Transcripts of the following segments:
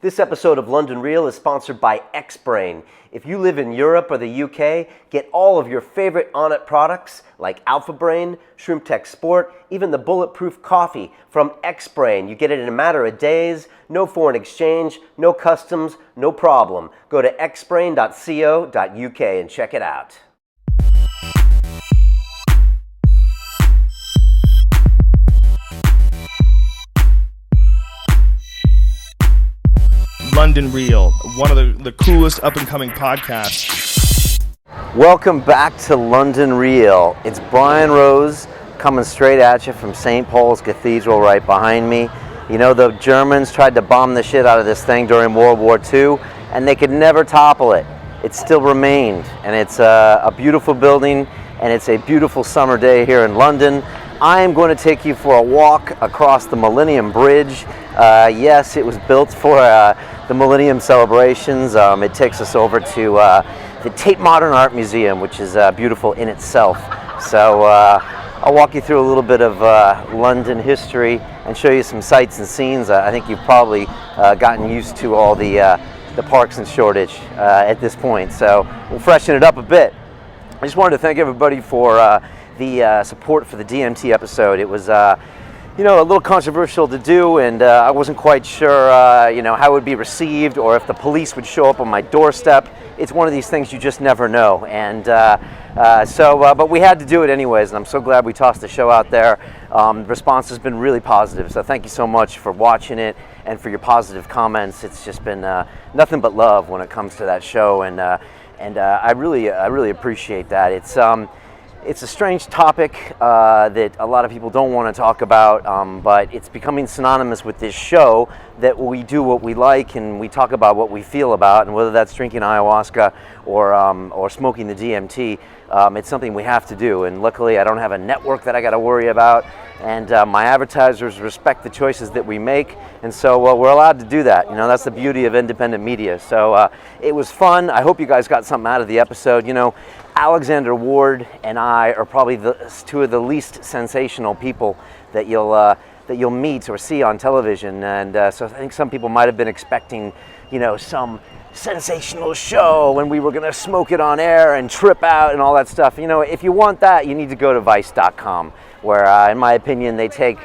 This episode of London Real is sponsored by X-Brain. If you live in Europe or the UK, get all of your favorite Onnit products like Alpha Brain, Shroom Tech Sport, even the Bulletproof Coffee from X-Brain. You get it in a matter of days, no foreign exchange, no customs, no problem. Go to xbrain.co.uk and check it out. London Real, one of the coolest up-and-coming podcasts. Welcome back to London Real. It's Brian Rose coming straight at you from St. Paul's Cathedral right behind me. You know, the Germans tried to bomb the shit out of this thing during World War II, and they could never topple it. It still remained, and it's a beautiful building, and it's a beautiful summer day here in London. I am going to take you for a walk across the Millennium Bridge. Yes, it was built for the Millennium celebrations. It takes us over to the Tate Modern Art Museum, which is beautiful in itself. So I'll walk you through a little bit of London history and show you some sights and scenes. I think you've probably gotten used to all the parks and Shoreditch at this point, so we'll freshen it up a bit. I just wanted to thank everybody for the support for the DMT episode. It was you know, a little controversial to do, and I wasn't quite sure you know, how it would be received or if the police would show up on my doorstep. It's one of these things you just never know, and but we had to do it anyways, and I'm so glad we tossed the show out there. The response has been really positive, so thank you so much for watching it and for your positive comments. It's just been nothing but love when it comes to that show, and I really appreciate that. It's a strange topic that a lot of people don't want to talk about, but it's becoming synonymous with this show that we do what we like and we talk about what we feel about, and whether that's drinking ayahuasca or smoking the DMT, it's something we have to do. And luckily I don't have a network that I got to worry about, and my advertisers respect the choices that we make, and so we're allowed to do that. You know, that's the beauty of independent media. So it was fun. I hope you guys got something out of the episode. You know, Alexander Ward and I are probably two of the least sensational people that you'll meet or see on television, and so I think some people might have been expecting, you know, some sensational show when we were going to smoke it on air and trip out and all that stuff. You know, if you want that, you need to go to Vice.com, where in my opinion they take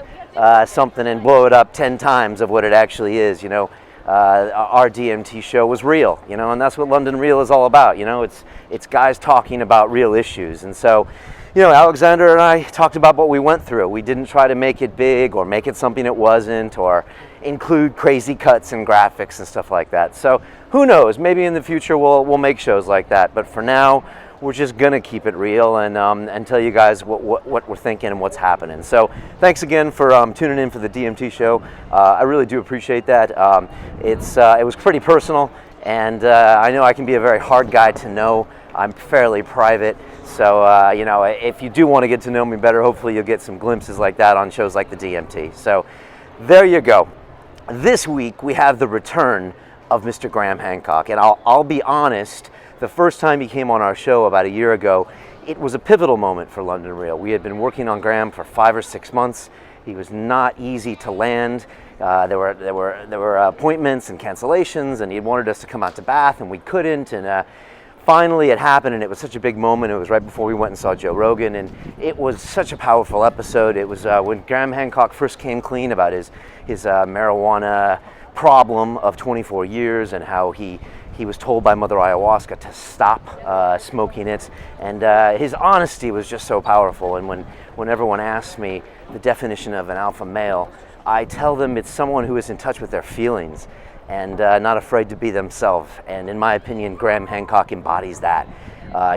something and blow it up 10 times of what it actually is. You know, our DMT show was real, you know, and that's what London Real is all about. You know, it's guys talking about real issues. And so, you know, Alexander and I talked about what we went through. We didn't try to make it big or make it something it wasn't, or include crazy cuts and graphics and stuff like that. So who knows, maybe in the future we'll make shows like that, but for now we're just gonna keep it real and tell you guys what we're thinking and what's happening. So thanks again for tuning in for the DMT show. I really do appreciate that. It was pretty personal, and I know I can be a very hard guy to know. I'm fairly private, so you know, if you do want to get to know me better, hopefully you'll get some glimpses like that on shows like the DMT. So there you go. This week we have the return of Mr. Graham Hancock, and I'll be honest, the first time he came on our show about a year ago, it was a pivotal moment for London Real. We had been working on Graham for 5 or 6 months. He was not easy to land. There were appointments and cancellations, and he wanted us to come out to Bath, and we couldn't. And finally, it happened, and it was such a big moment. It was right before we went and saw Joe Rogan, and it was such a powerful episode. It was when Graham Hancock first came clean about his marijuana problem of 24 years and how he was told by Mother Ayahuasca to stop smoking it, and his honesty was just so powerful. And when everyone asks me the definition of an alpha male, I tell them it's someone who is in touch with their feelings and not afraid to be themselves. And in my opinion, Graham Hancock embodies that.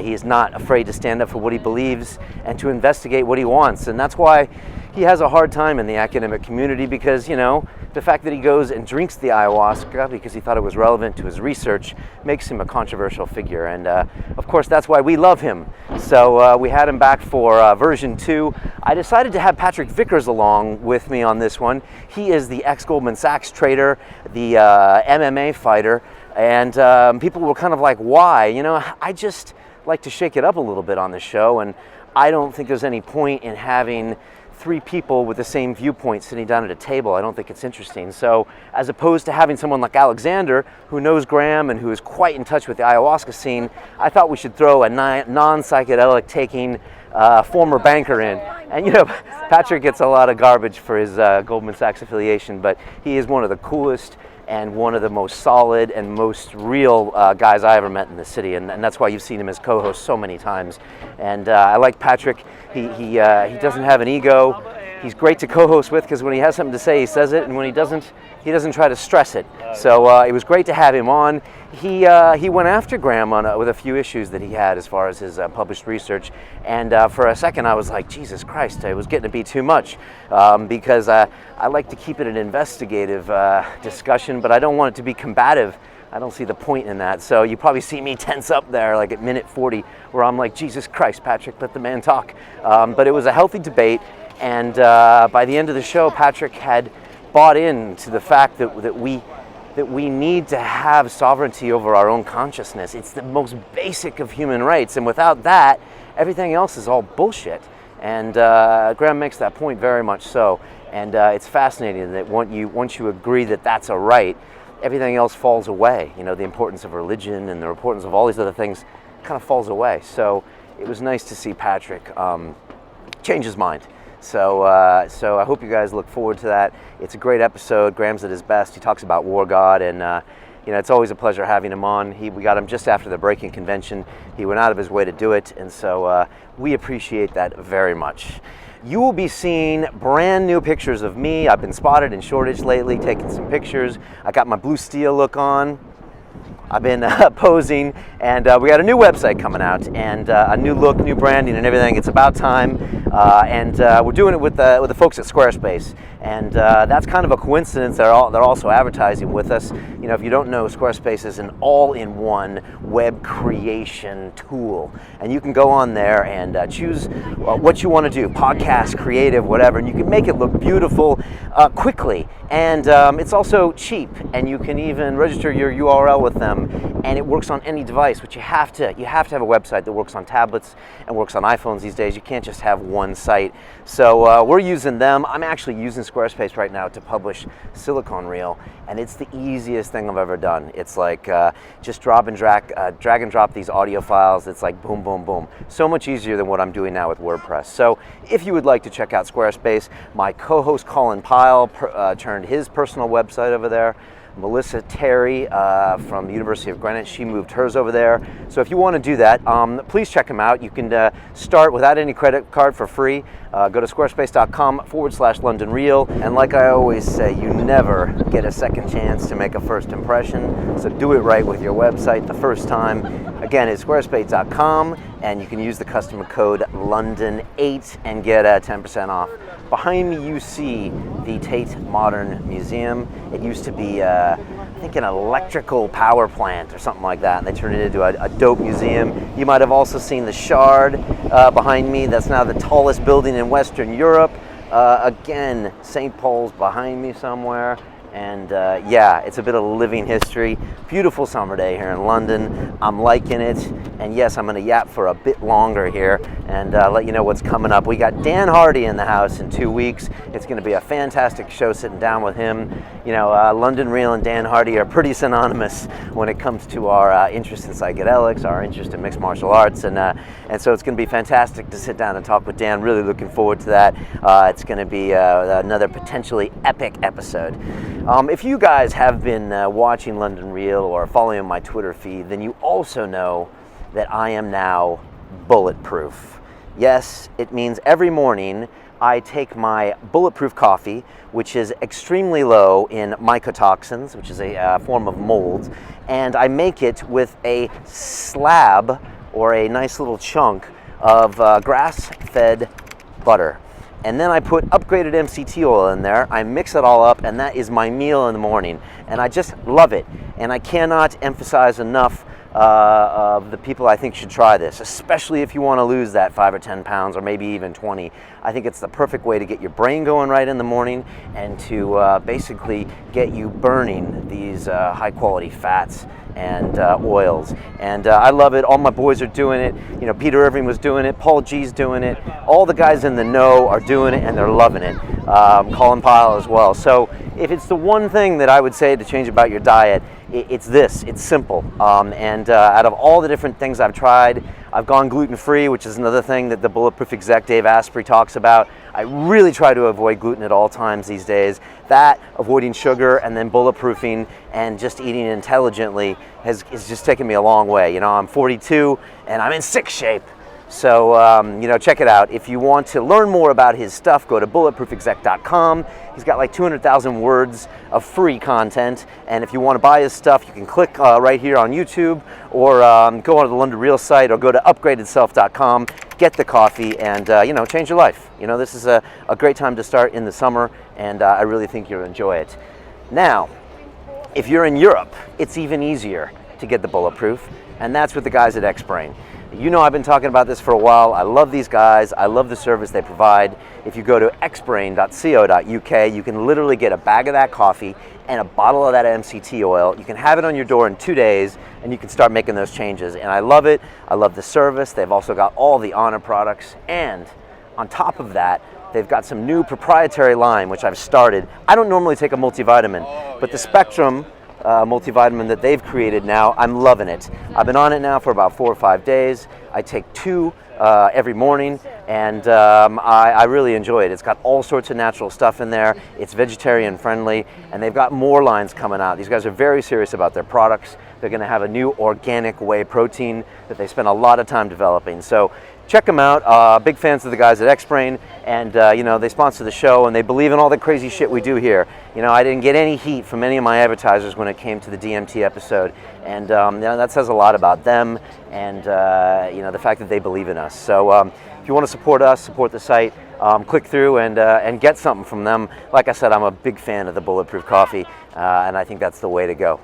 He is not afraid to stand up for what he believes and to investigate what he wants, and that's why he has a hard time in the academic community, because, you know, the fact that he goes and drinks the ayahuasca because he thought it was relevant to his research makes him a controversial figure, and of course that's why we love him. So we had him back for version 2. I decided to have Patrick Vickers along with me on this one. He is the ex-Goldman Sachs trader, the MMA fighter, and people were kind of like, why? You know, I just like to shake it up a little bit on the show, and I don't think there's any point in having three people with the same viewpoint sitting down at a table. I don't think it's interesting. So as opposed to having someone like Alexander, who knows Graham and who is quite in touch with the ayahuasca scene, I thought we should throw a non-psychedelic taking former banker in. And you know, Patrick gets a lot of garbage for his Goldman Sachs affiliation, but he is one of the coolest and one of the most solid and most real guys I ever met in the city, and that's why you've seen him as co-host so many times. And I like Patrick. He doesn't have an ego. He's great to co-host with because when he has something to say, he says it, and when he doesn't try to stress it. So it was great to have him on. He went after Graham with a few issues that he had as far as his published research, and for a second I was like, Jesus Christ, it was getting to be too much, because I like to keep it an investigative discussion, but I don't want it to be combative. I don't see the point in that. So you probably see me tense up there like at minute 40 where I'm like, Jesus Christ, Patrick, let the man talk. But it was a healthy debate, and by the end of the show, Patrick had bought into the fact that we need to have sovereignty over our own consciousness. It's the most basic of human rights, and without that, everything else is all bullshit. And Graham makes that point very much so. And it's fascinating that once you agree that that's a right, everything else falls away. You know, the importance of religion and the importance of all these other things kind of falls away. So it was nice to see Patrick change his mind. So I hope you guys look forward to that. It's a great episode. Graham's at his best. He talks about War God, and you know, it's always a pleasure having him on. We got him just after the Breaking Convention. He went out of his way to do it, and so we appreciate that very much. You will be seeing brand new pictures of me. I've been spotted in Shoreditch lately, taking some pictures. I got my blue steel look on. I've been posing, and we got a new website coming out, and a new look, new branding, and everything. It's about time, and we're doing it with the folks at Squarespace, and that's kind of a coincidence. They're also advertising with us. You know, if you don't know, Squarespace is an all-in-one web creation tool, and you can go on there and choose what you want to do, podcast, creative, whatever, and you can make it look beautiful quickly. And it's also cheap, and you can even register your URL with them, and it works on any device, which you have to have a website that works on tablets and works on iPhones these days. You can't just have one site. So we're using them. I'm actually using Squarespace right now to publish Silicon Reel, and it's the easiest thing I've ever done. It's like just drag and drop these audio files. It's like boom, boom, boom. So much easier than what I'm doing now with WordPress. So if you would like to check out Squarespace, my co-host Colin Pyle turned his personal website over there. Melissa Terry from the University of Greenwich, she moved hers over there. So if you want to do that, please check them out. You can start without any credit card for free. Go to squarespace.com/London Real. And like I always say, you never get a second chance to make a first impression. So do it right with your website the first time. Again, it's squarespace.com, and you can use the customer code London8 and get 10% off. Behind me you see the Tate Modern Museum. It used to be, I think, an electrical power plant or something like that, and they turned it into a dope museum. You might have also seen the Shard behind me. That's now the tallest building in Western Europe. Again, St. Paul's behind me somewhere. And yeah, it's a bit of living history. Beautiful summer day here in London. I'm liking it. And yes, I'm going to yap for a bit longer here and let you know what's coming up. We got Dan Hardy in the house in 2 weeks. It's going to be a fantastic show sitting down with him. You know, London Real and Dan Hardy are pretty synonymous when it comes to our interest in psychedelics, our interest in mixed martial arts. And so it's going to be fantastic to sit down and talk with Dan. Really looking forward to that. It's going to be another potentially epic episode. If you guys have been watching London Real or following my Twitter feed, then you also know that I am now bulletproof. Yes, it means every morning I take my bulletproof coffee, which is extremely low in mycotoxins, which is a form of mold, and I make it with a slab or a nice little chunk of grass-fed butter. And then I put upgraded MCT oil in there. I mix it all up, and that is my meal in the morning. And I just love it. And I cannot emphasize enough of the people I think should try this, especially if you want to lose that 5 or 10 pounds or maybe even 20. I think it's the perfect way to get your brain going right in the morning and to basically get you burning these high quality fats and oils. And I love it. All my boys are doing it. You know, Peter Irving was doing it. Paul G's doing it. All the guys in the know are doing it, and they're loving it. Colin Pyle as well. So if it's the one thing that I would say to change about your diet, it's this. It's simple. And out of all the different things I've tried, I've gone gluten-free, which is another thing that the Bulletproof exec Dave Asprey talks about. I really try to avoid gluten at all times these days. That, avoiding sugar, and then bulletproofing and just eating intelligently has just taken me a long way. You know, I'm 42 and I'm in sick shape. So, you know, check it out. If you want to learn more about his stuff, go to bulletproofexec.com. He's got like 200,000 words of free content. And if you want to buy his stuff, you can click right here on YouTube, or go onto the London Real site, or go to upgradedself.com, get the coffee, and, you know, change your life. You know, this is a great time to start in the summer, and I really think you'll enjoy it. Now, if you're in Europe, it's even easier to get the Bulletproof, and that's with the guys at Xbrain. You know, I've been talking about this for a while. I love these guys. I love the service they provide. If you go to xbrain.co.uk, you can literally get a bag of that coffee and a bottle of that MCT oil. You can have it on your door in 2 days, and you can start making those changes. And I love it. I love the service. They've also got all the Honor products. And on top of that, they've got some new proprietary line, which I've started. I don't normally take a multivitamin, but the Spectrum multivitamin that they've created now, I'm loving it. I've been on it now for about 4 or 5 days. I take 2 every morning, and I really enjoy it. It's got all sorts of natural stuff in there. It's vegetarian friendly, and they've got more lines coming out. These guys are very serious about their products. They're going to have a new organic whey protein that they spend a lot of time developing. So check them out. Big fans of the guys at Xbrain, and you know, they sponsor the show, and they believe in all the crazy shit we do here. You know, I didn't get any heat from any of my advertisers when it came to the DMT episode, and you know, that says a lot about them, and you know, the fact that they believe in us. So if you want to support us, support the site, click through and get something from them. Like I said, I'm a big fan of the Bulletproof coffee, and I think that's the way to go.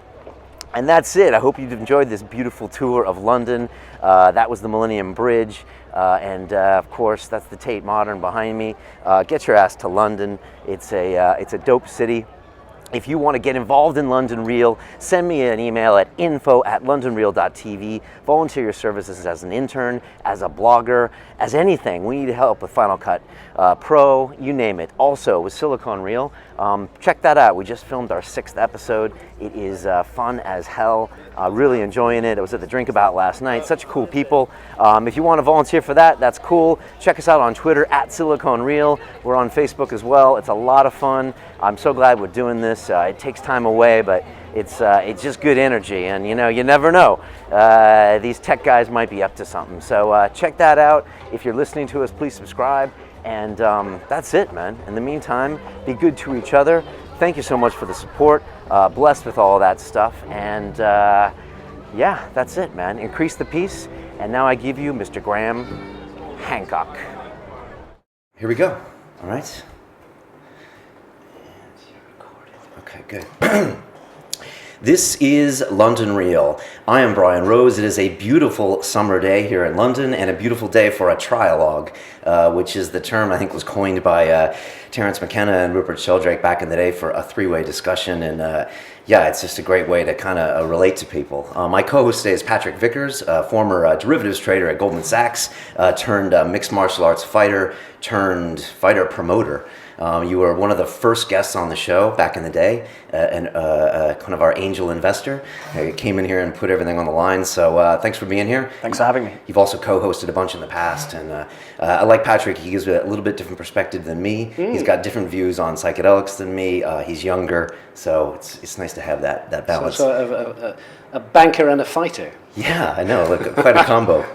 And that's it. I hope you've enjoyed this beautiful tour of London. That was the Millennium Bridge, and of course, that's the Tate Modern behind me. Get your ass to London. It's a dope city. If you want to get involved in London Real, send me an email at info@londonreal.tv. Volunteer your services as an intern, as a blogger, as anything. We need help with Final Cut Pro, you name it. Also with Silicon Reel, check that out. We just filmed our 6th episode. It is fun as hell. Really enjoying it. I was at the Drink About last night. Such cool people. If you want to volunteer for that, that's cool. Check us out on Twitter @SiliconReel. We're on Facebook as well. It's a lot of fun. I'm so glad we're doing this. It takes time away, but it's just good energy. And you know, you never know. These tech guys might be up to something. So check that out. If you're listening to us, please subscribe. And that's it, man. In the meantime, be good to each other. Thank you so much for the support. Blessed with all that stuff. And yeah, that's it, man. Increase the peace. And now I give you Mr. Graham Hancock. Here we go. All right. Okay, good. This is London Real. I am Brian Rose. It is a beautiful summer day here in London, and a beautiful day for a trialogue, which is the term I think was coined by Terence McKenna and Rupert Sheldrake back in the day for a 3-way discussion. And yeah, it's just a great way to kind of relate to people. My co-host today is Patrick Vickers, former derivatives trader at Goldman Sachs, turned mixed martial arts fighter, turned fighter promoter. You were one of the first guests on the show back in the day, and kind of our angel investor. You came in here and put everything on the line, so thanks for being here. Thanks for having me. You've also co-hosted a bunch in the past, and I like Patrick. He gives a little bit different perspective than me. He's got different views on psychedelics than me. He's younger, so it's nice to have that balance. So a banker and a fighter. Yeah, I know, like quite a combo.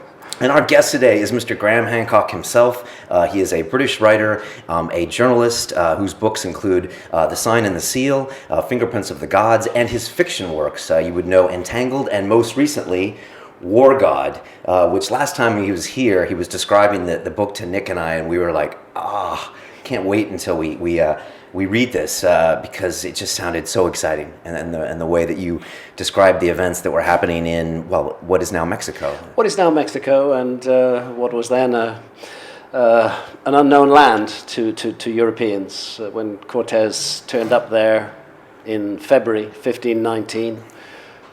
And our guest today is Mr. Graham Hancock himself. He is a British writer, a journalist whose books include The Sign and the Seal, Fingerprints of the Gods, and his fiction works. You would know Entangled, and most recently, War God, which last time he was here, he was describing the book to Nick and I, and we were like, can't wait until we we read this because it just sounded so exciting, and the way that you described the events that were happening in, well, what is now Mexico. What is now Mexico, and what was then an unknown land to Europeans. When Cortés turned up there in February 1519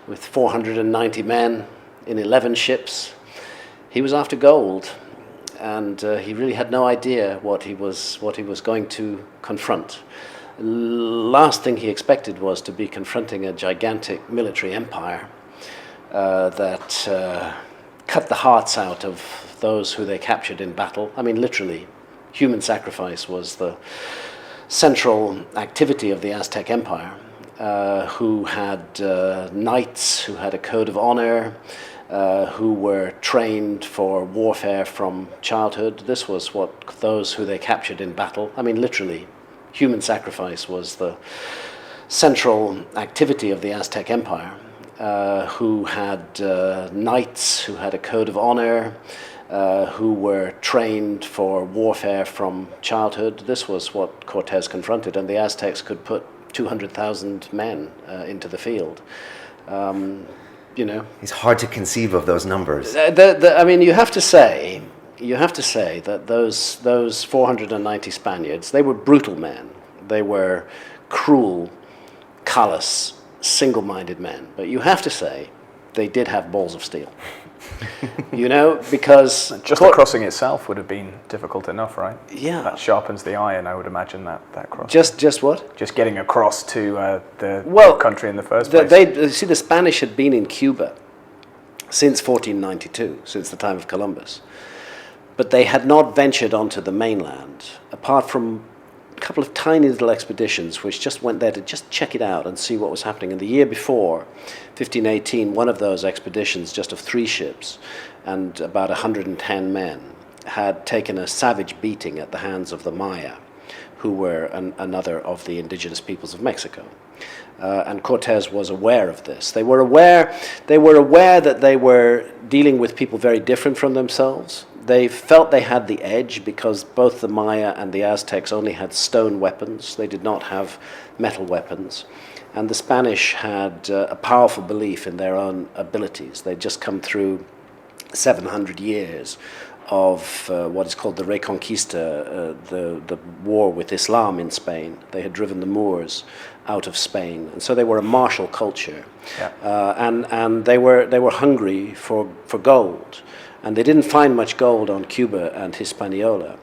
with 490 men in 11 ships, he was after gold, and he really had no idea what he was going to confront. Last thing he expected was to be confronting a gigantic military empire that cut the hearts out of those who they captured in battle. I mean, literally, human sacrifice was the central activity of the Aztec Empire, who had knights, who had a code of honor, who were trained for warfare from childhood. This was what those who they captured in battle, I mean, literally, human sacrifice was the central activity of the Aztec Empire, who had knights, who had a code of honor, who were trained for warfare from childhood. This was what Cortés confronted, and the Aztecs could put 200,000 men into the field. It's hard to conceive of those numbers. I mean, you have to say that those 490 Spaniards, they were brutal men. They were cruel, callous, single-minded men. But you have to say they did have balls of steel. Because just the crossing itself would have been difficult enough, right? Yeah. That sharpens the iron, I would imagine, that cross. Just what? Just getting across to the country in the first place. The Spanish had been in Cuba since 1492, since the time of Columbus. But they had not ventured onto the mainland, apart from a couple of tiny little expeditions which just went there to just check it out and see what was happening. And the year before, 1518, one of those expeditions, just of 3 ships and about 110 men, had taken a savage beating at the hands of the Maya, who were another of the indigenous peoples of Mexico. And Cortés was aware of this. They were aware that they were dealing with people very different from themselves. They felt they had the edge because both the Maya and the Aztecs only had stone weapons. They did not have metal weapons. And the Spanish had a powerful belief in their own abilities. They'd just come through 700 years of what is called the Reconquista, the war with Islam in Spain. They had driven the Moors out of Spain, and so they were a martial culture. Yeah. And they were hungry for gold. And they didn't find much gold on Cuba and Hispaniola.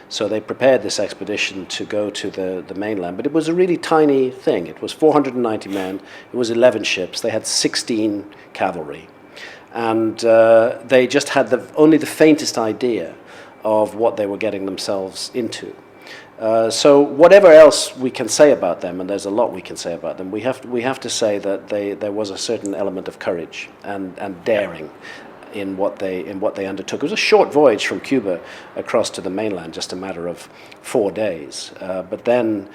So they prepared this expedition to go to the mainland. But it was a really tiny thing. It was 490 men. It was 11 ships. They had 16 cavalry. And they just had only the faintest idea of what they were getting themselves into. So whatever else we can say about them, and there's a lot we can say about them, we have to say that there was a certain element of courage and daring in what they undertook. It was a short voyage from Cuba across to the mainland, just a matter of 4 days. But then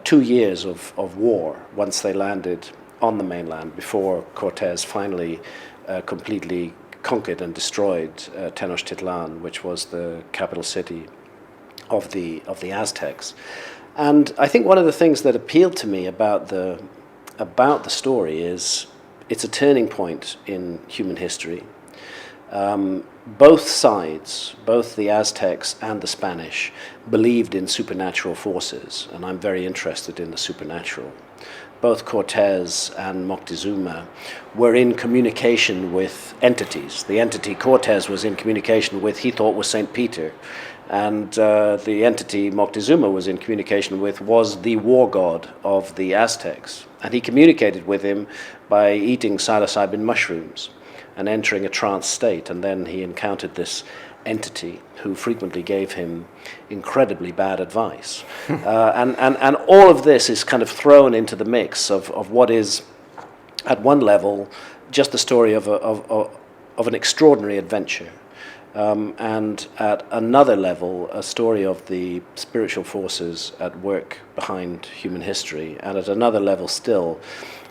2 years of war once they landed on the mainland, before Cortés finally completely conquered and destroyed Tenochtitlan, which was the capital city of the Aztecs. And I think one of the things that appealed to me about the story is it's a turning point in human history. Both sides, both the Aztecs and the Spanish, believed in supernatural forces, and I'm very interested in the supernatural. Both Cortés and Moctezuma were in communication with entities. The entity Cortés was in communication with, he thought, was St. Peter, and the entity Moctezuma was in communication with was the war god of the Aztecs, and he communicated with him by eating psilocybin mushrooms and entering a trance state, and then he encountered this entity who frequently gave him incredibly bad advice. And all of this is kind of thrown into the mix of what is, at one level, just the story of an extraordinary adventure, and at another level, a story of the spiritual forces at work behind human history, and at another level still,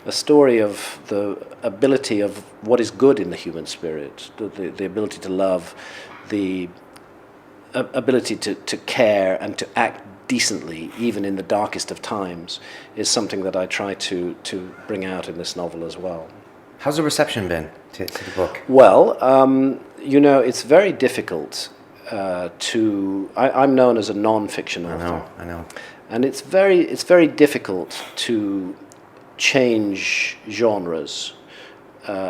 a story of the ability of what is good in the human spirit, the ability to love, the ability to care and to act decently, even in the darkest of times, is something that I try to bring out in this novel as well. How's the reception been to the book? Well, it's very difficult I'm known as a non-fiction author. I know. And it's very difficult to change genres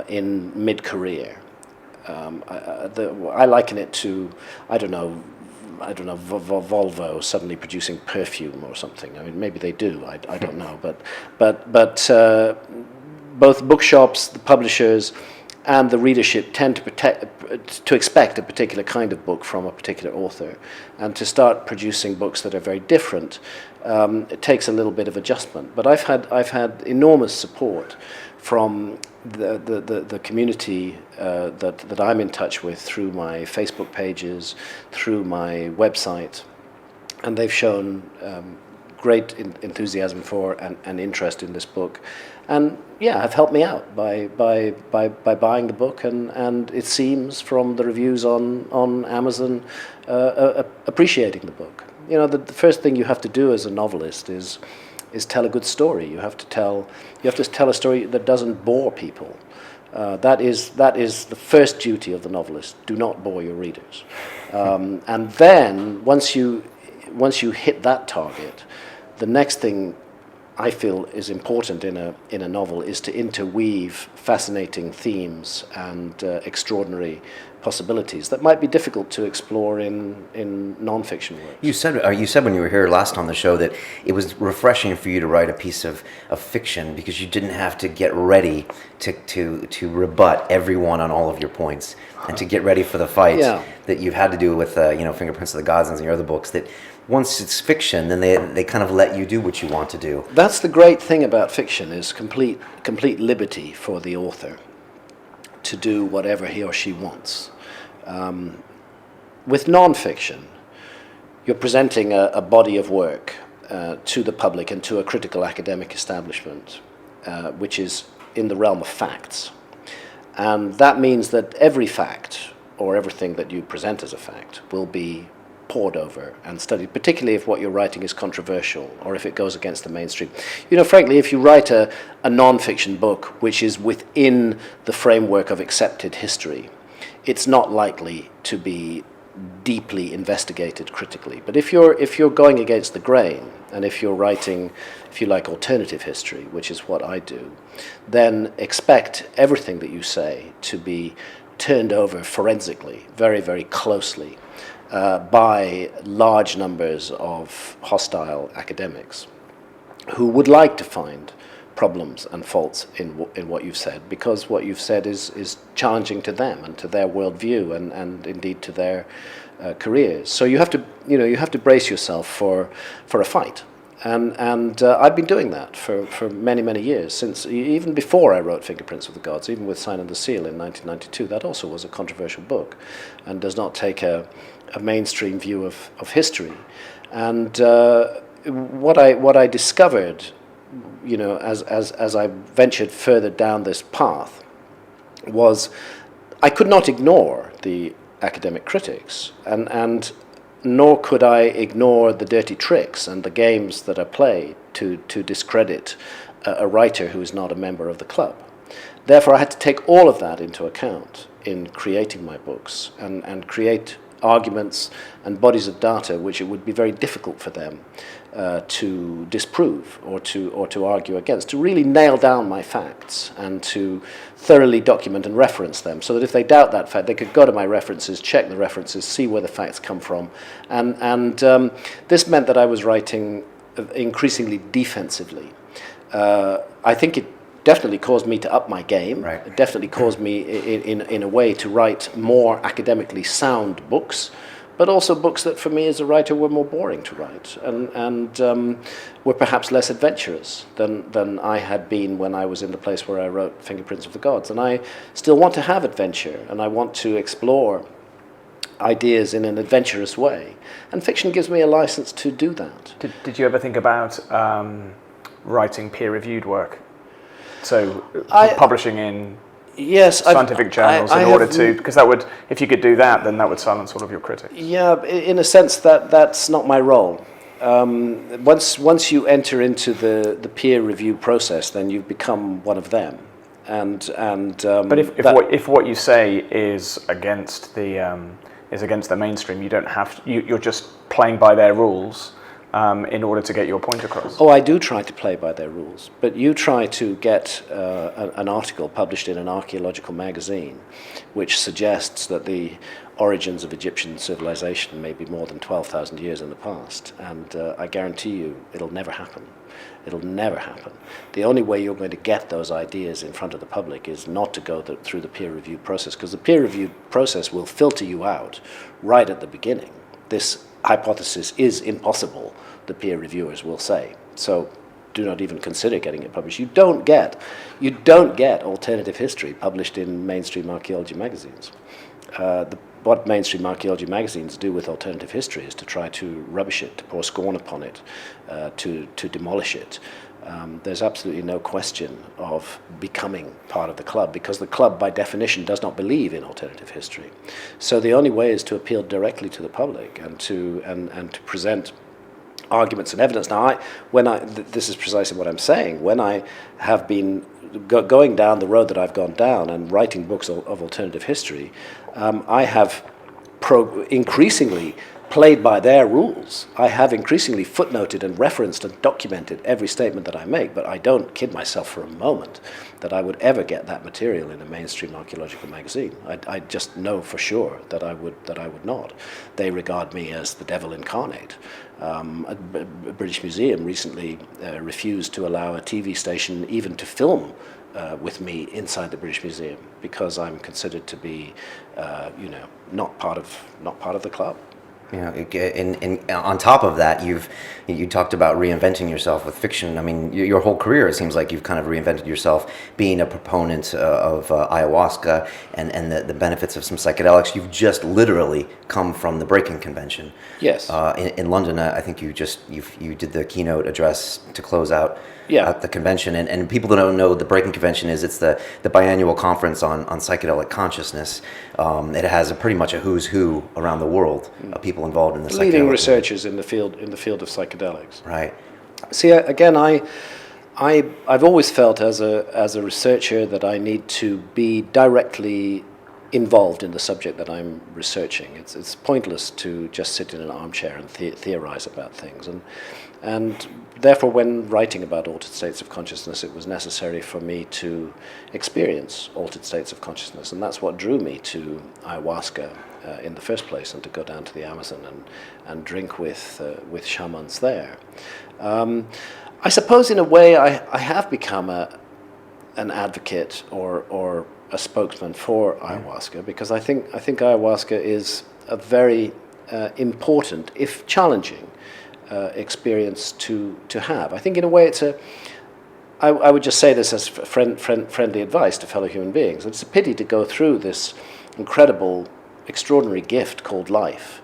in mid-career. I liken it to, I don't know, Volvo suddenly producing perfume or something. I mean, maybe they do. I don't know. But both bookshops, the publishers, and the readership tend to expect a particular kind of book from a particular author, and to start producing books that are very different, it takes a little bit of adjustment. But I've had enormous support from the community that I'm in touch with through my Facebook pages, through my website, and they've shown great enthusiasm for and interest in this book, and have helped me out by buying the book, and it seems from the reviews on Amazon appreciating the book. The first thing you have to do as a novelist is tell a good story. You have to tell a story that doesn't bore people. That is the first duty of the novelist. Do not bore your readers. And then once you hit that target, the next thing I feel is important in a novel is to interweave fascinating themes and extraordinary possibilities that might be difficult to explore in non-fiction works. You said when you were here last on the show that it was refreshing for you to write a piece of fiction because you didn't have to get ready to rebut everyone on all of your points and to get ready for the fight that you've had to do with Fingerprints of the Gods and your other books. That once it's fiction, then they kind of let you do what you want to do. That's the great thing about fiction, is complete liberty for the author to do whatever he or she wants. With non-fiction, you're presenting a body of work to the public and to a critical academic establishment, which is in the realm of facts. And that means that every fact, or everything that you present as a fact, will be pored over and studied, particularly if what you're writing is controversial or if it goes against the mainstream. Frankly, if you write a non-fiction book which is within the framework of accepted history, it's not likely to be deeply investigated critically. But if you're going against the grain, and if you're writing, if you like, alternative history, which is what I do, then expect everything that you say to be turned over forensically, very, very closely, by large numbers of hostile academics who would like to find problems and faults in what you've said, because what you've said is challenging to them and to their worldview and indeed to their careers. So you have to brace yourself for a fight. And I've been doing that for many, many years, since even before I wrote Fingerprints of the Gods, even with Sign and the Seal in 1992. That also was a controversial book and does not take a mainstream view of history. And what I discovered, as I ventured further down this path, was I could not ignore the academic critics, and nor could I ignore the dirty tricks and the games that are played to discredit a writer who is not a member of the club. Therefore, I had to take all of that into account in creating my books and create arguments and bodies of data which it would be very difficult for them to disprove or to argue against, to really nail down my facts and to thoroughly document and reference them, so that if they doubt that fact, they could go to my references, check the references, see where the facts come from. And this meant that I was writing increasingly defensively. I think it definitely caused me to up my game. Right. It definitely caused me in a way to write more academically sound books, but also books that for me as a writer were more boring to write and were perhaps less adventurous than I had been when I was in the place where I wrote Fingerprints of the Gods. And I still want to have adventure, and I want to explore ideas in an adventurous way. And fiction gives me a license to do that. Did you ever think about writing peer-reviewed work? So publishing in scientific journals in order to, because that would, if you could do that, then that would silence all of your critics. Yeah, in a sense that's not my role. once you enter into the peer review process, then you've become one of them. But if what you say is against the mainstream, you don't have to, you're just playing by their rules in order to get your point across. Oh, I do try to play by their rules, but you try to get an article published in an archaeological magazine which suggests that the origins of Egyptian civilization may be more than 12,000 years in the past, and I guarantee you it'll never happen. It'll never happen. The only way you're going to get those ideas in front of the public is not to go through the peer review process, because the peer review process will filter you out right at the beginning. This hypothesis is impossible, the peer reviewers will say. So do not even consider getting it published. You don't get alternative history published in mainstream archaeology magazines. What mainstream archaeology magazines do with alternative history is to try to rubbish it, to pour scorn upon it, to demolish it. There's absolutely no question of becoming part of the club, because the club, by definition, does not believe in alternative history. So the only way is to appeal directly to the public and to present arguments and evidence. Now, this is precisely what I'm saying. When I have been going down the road that I've gone down and writing books of alternative history, I have increasingly played by their rules. I have increasingly footnoted and referenced and documented every statement that I make, but I don't kid myself for a moment that I would ever get that material in a mainstream archaeological magazine. I just know for sure that I would not. They regard me as the devil incarnate. A British Museum recently refused to allow a TV station even to film with me inside the British Museum, because I'm considered to be, not part of the club. And on top of that, you talked about reinventing yourself with fiction. I mean, your whole career, it seems like you've kind of reinvented yourself, being a proponent of ayahuasca and the benefits of some psychedelics. You've just literally come from the Breaking Convention. Yes. In London, I think you did the keynote address to close out the convention. And people that don't know, the Breaking Convention it's the biannual conference on psychedelic consciousness. It has pretty much a who's who around the world of people involved in the leading researchers in the field of psychedelics. Right. See, again, I've always felt as a researcher that I need to be directly involved in the subject that I'm researching. It's pointless to just sit in an armchair and theorize about things, and therefore, when writing about altered states of consciousness, it was necessary for me to experience altered states of consciousness, and that's what drew me to ayahuasca in the first place, and to go down to the Amazon and drink with shamans there. I suppose, in a way, I have become an advocate or a spokesman for ayahuasca, because I think ayahuasca is a very important, if challenging, experience to have. I think, in a way, I would just say this as friendly advice to fellow human beings. It's a pity to go through this incredible, extraordinary gift called life,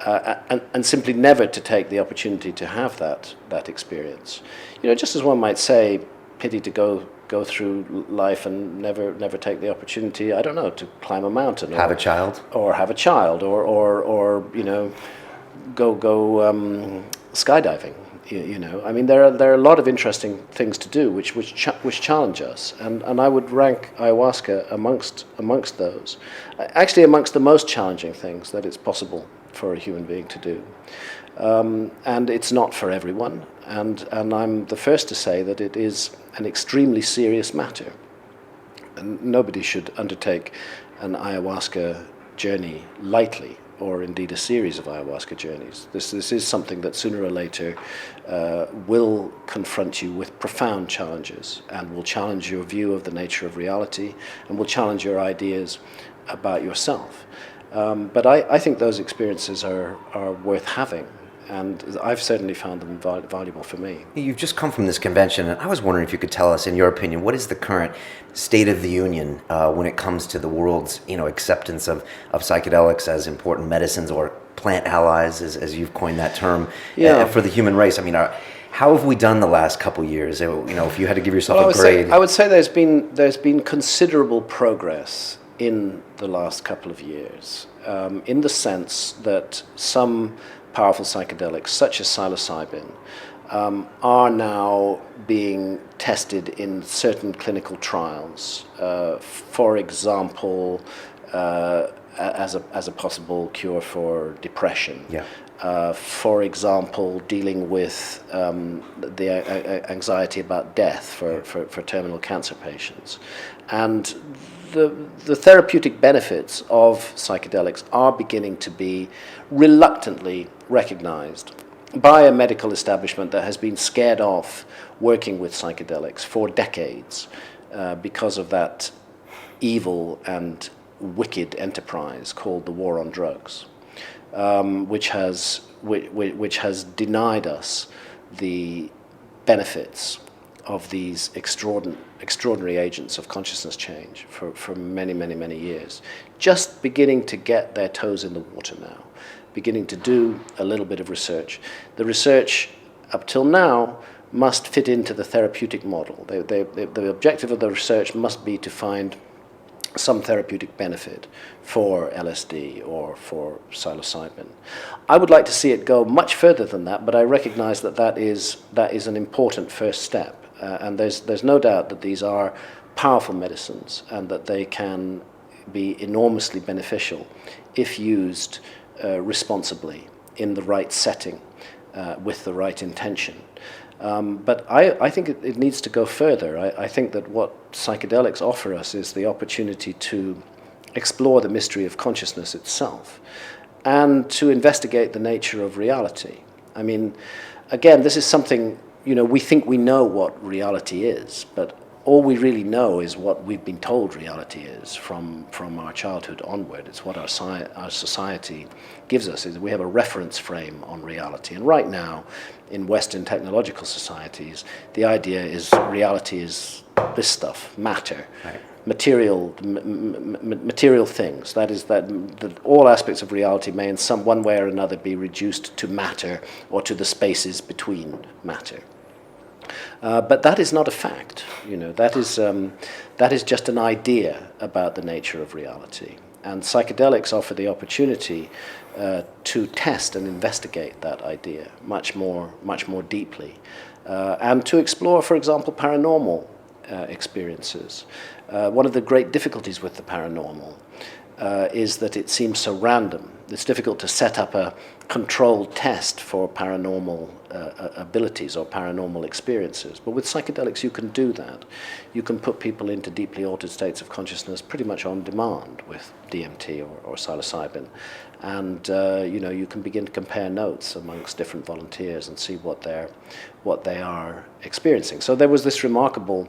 and simply never to take the opportunity to have that experience. Just as one might say, pity to go through life and never take the opportunity, I don't know, to climb a mountain, have a child, or go skydiving. I mean, there are a lot of interesting things to do which challenge us, and I would rank ayahuasca amongst those. Actually, amongst the most challenging things that it's possible for a human being to do. And it's not for everyone, and I'm the first to say that it is an extremely serious matter. And nobody should undertake an ayahuasca journey lightly, or indeed a series of ayahuasca journeys. This is something that sooner or later will confront you with profound challenges, and will challenge your view of the nature of reality, and will challenge your ideas about yourself. But I think those experiences are worth having, and I've certainly found them valuable for me. You've just come from this convention, and I was wondering if you could tell us, in your opinion, what is the current state of the union when it comes to the world's acceptance of psychedelics as important medicines, or plant allies, as you've coined that term, for the human race? I mean, how have we done the last couple years? If you had to give yourself a grade. I would say there's been considerable progress in the last couple of years, in the sense that some powerful psychedelics, such as psilocybin, are now being tested in certain clinical trials. For example, as a possible cure for depression. Yeah. For example, dealing with the anxiety about death for terminal cancer patients. And the therapeutic benefits of psychedelics are beginning to be reluctantly recognized by a medical establishment that has been scared off working with psychedelics for decades because of that evil and wicked enterprise called the war on drugs, which has denied us the benefits of these extraordinary agents of consciousness change for many, many, many years. Just beginning to get their toes in the water now, beginning to do a little bit of research. The research up till now must fit into the therapeutic model. The objective of the research must be to find some therapeutic benefit for LSD or for psilocybin. I would like to see it go much further than that, but I recognize that is an important first step. And there's no doubt that these are powerful medicines and that they can be enormously beneficial if used responsibly in the right setting with the right intention. But I think it needs to go further. I think that what psychedelics offer us is the opportunity to explore the mystery of consciousness itself and to investigate the nature of reality. I mean, again, this is something, we think we know what reality is, but all we really know is what we've been told reality is from our childhood onward. It's what our society gives us. Is we have a reference frame on reality. And right now, in Western technological societies, the idea is reality is this stuff, matter, right. Material things. That is that all aspects of reality may in one way or another be reduced to matter or to the spaces between matter. But that is not a fact. That is just an idea about the nature of reality. And psychedelics offer the opportunity to test and investigate that idea much more deeply, and to explore, for example, paranormal experiences. One of the great difficulties with the paranormal is that it seems so random. It's difficult to set up a controlled test for paranormal abilities or paranormal experiences. But with psychedelics, you can do that. You can put people into deeply altered states of consciousness pretty much on demand with DMT or psilocybin. And you can begin to compare notes amongst different volunteers and see what they are experiencing. So there was this remarkable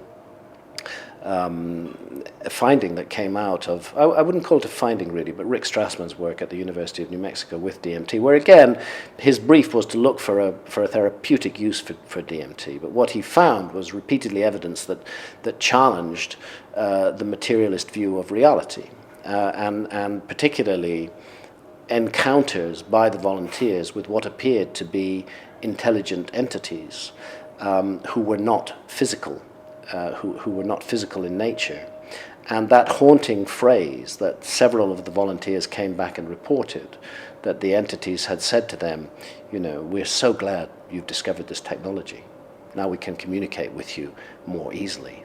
finding that came out of, I wouldn't call it a finding really, but Rick Strassman's work at the University of New Mexico with DMT, where again, his brief was to look for a therapeutic use for DMT. But what he found was repeatedly evidence that challenged the materialist view of reality, and particularly encounters by the volunteers with what appeared to be intelligent entities who were not physical. Who were not physical in nature. And that haunting phrase that several of the volunteers came back and reported, that the entities had said to them, we're so glad you've discovered this technology. Now we can communicate with you more easily.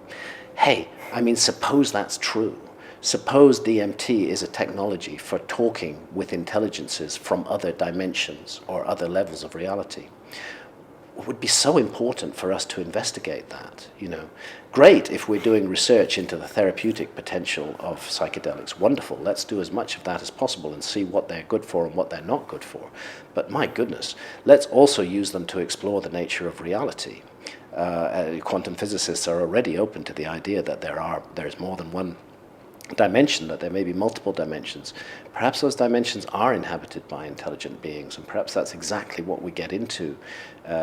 Hey, suppose that's true. Suppose DMT is a technology for talking with intelligences from other dimensions or other levels of reality. It would be so important for us to investigate that. Great if we're doing research into the therapeutic potential of psychedelics. Wonderful. Let's do as much of that as possible and see what they're good for and what they're not good for. But my goodness, let's also use them to explore the nature of reality. Quantum physicists are already open to the idea that there's more than one dimension, that there may be multiple dimensions. Perhaps those dimensions are inhabited by intelligent beings, and perhaps that's exactly what we get into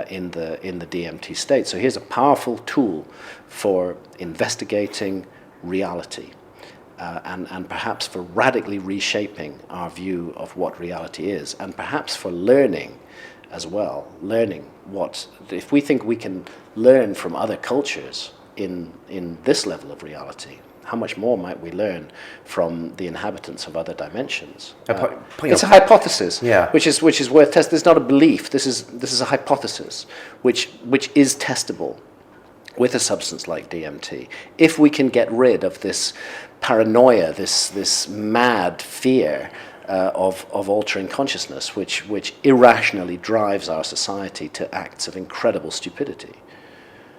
in the DMT state. So here's a powerful tool for investigating reality, and perhaps for radically reshaping our view of what reality is, and perhaps for learning as well. Learning what, if we think we can learn from other cultures in this level of reality, how much more might we learn from the inhabitants of other dimensions? You It's know, a hypothesis, Yeah. which is worth testing. This is not a belief. This is a hypothesis, which is testable with a substance like DMT. If we can get rid of this paranoia, this mad fear of altering consciousness, which irrationally drives our society to acts of incredible stupidity.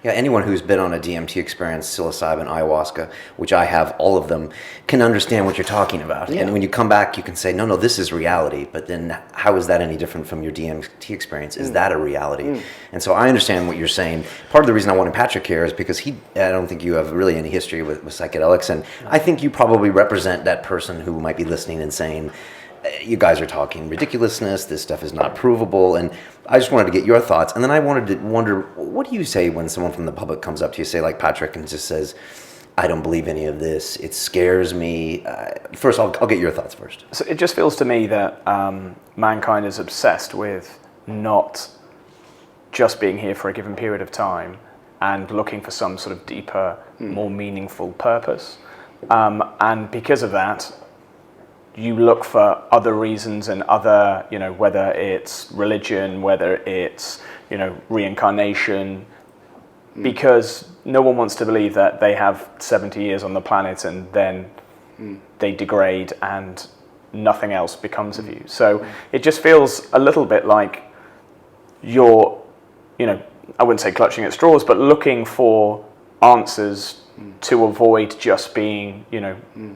Yeah, anyone who's been on a DMT experience, psilocybin, ayahuasca, which I have, all of them, can understand what you're talking about. Yeah. And when you come back, you can say, no, this is reality. But then how is that any different from your DMT experience? Is that a reality? And so I understand what you're saying. Part of the reason I wanted Patrick here is because I don't think you have really any history with psychedelics. And I think you probably represent that person who might be listening and saying, you guys are talking ridiculousness, this stuff is not provable, and I just wanted to get your thoughts. And then I wanted to wonder, what do you say when someone from the public comes up to you, say like Patrick, and just says, I don't believe any of this, it scares me? First, I'll get your thoughts first. So it just feels to me that mankind is obsessed with not just being here for a given period of time and looking for some sort of deeper, more meaningful purpose. And because of that, you look for other reasons and other, whether it's religion, whether it's, reincarnation, because no one wants to believe that they have 70 years on the planet and then they degrade and nothing else becomes of you. So it just feels a little bit like you're, I wouldn't say clutching at straws, but looking for answers to avoid just being,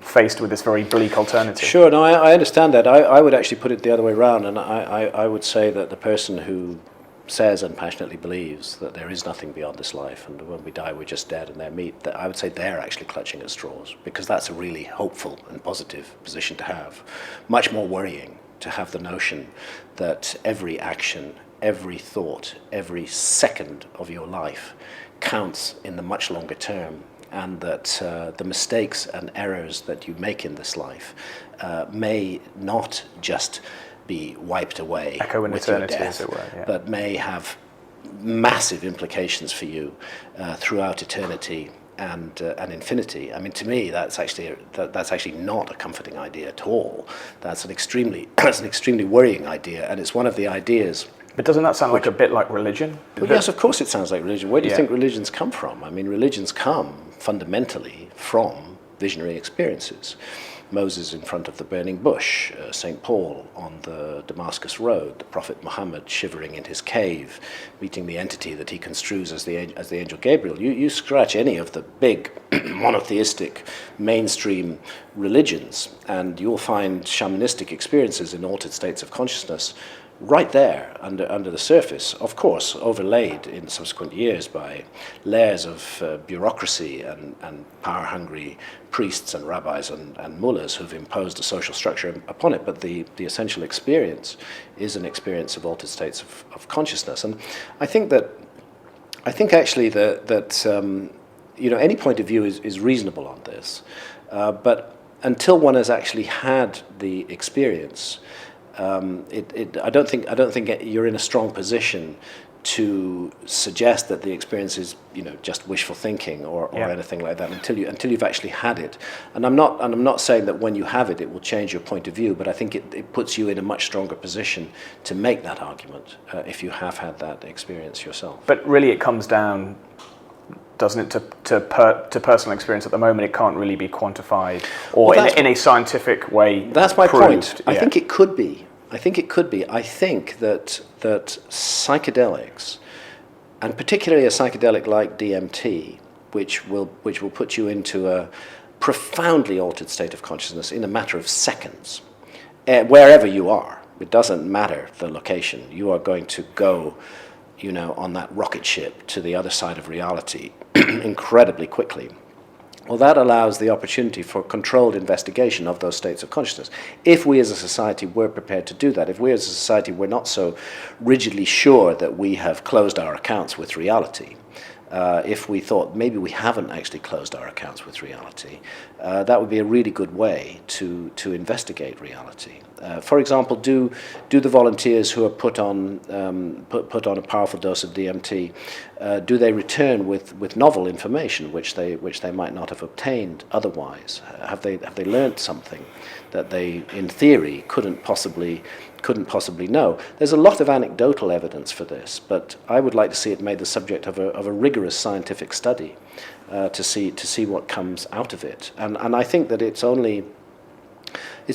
faced with this very bleak alternative. Sure, no, I understand that. I would actually put it the other way around, and I would say that the person who says and passionately believes that there is nothing beyond this life, and when we die we're just dead and they're meat, that I would say they're actually clutching at straws, because that's a really hopeful and positive position to have. Much more worrying to have the notion that every action, every thought, every second of your life counts in the much longer term, and that the mistakes and errors that you make in this life may not just be wiped away echo in with eternity, your death, as it were, yeah. but may have massive implications for you throughout eternity and infinity. I mean, to me, that's actually not a comforting idea at all. That's an extremely worrying idea, and it's one of the ideas. But doesn't that sound like a bit like religion? Well, yes, of course it sounds like religion. Where do you think religions come from? I mean, religions come fundamentally from visionary experiences. Moses in front of the burning bush, St. Paul on the Damascus Road, the Prophet Muhammad shivering in his cave, meeting the entity that he construes as the angel Gabriel. You scratch any of the big monotheistic mainstream religions, and you'll find shamanistic experiences in altered states of consciousness right there under the surface, of course, overlaid in subsequent years by layers of bureaucracy and power-hungry priests and rabbis and mullahs who've imposed a social structure upon it. But the essential experience is an experience of altered states of consciousness. And I think actually that any point of view is reasonable on this, but until one has actually had the experience, I don't think you're in a strong position to suggest that the experience is just wishful thinking or anything like that until you've actually had it. And I'm not saying that when you have it will change your point of view, but I think it puts you in a much stronger position to make that argument if you have had that experience yourself. But really, it comes down, doesn't it, to personal experience at the moment? It can't really be quantified or in a scientific way. That's my proved. point. I think it could be. I think that psychedelics, and particularly a psychedelic like DMT, which will put you into a profoundly altered state of consciousness in a matter of seconds, wherever you are. It doesn't matter the location. You are going to go, on that rocket ship to the other side of reality incredibly quickly. Well, that allows the opportunity for controlled investigation of those states of consciousness. If we as a society were prepared to do that, if we as a society were not so rigidly sure that we have closed our accounts with reality, if we thought maybe we haven't actually closed our accounts with reality, that would be a really good way to investigate reality. For example, do the volunteers who are put on a powerful dose of DMT, do they return with novel information which they might not have obtained otherwise? Have they learned something that they, in theory, couldn't possibly know? There's a lot of anecdotal evidence for this, but I would like to see it made the subject of a rigorous scientific study to see what comes out of it. And I think that it's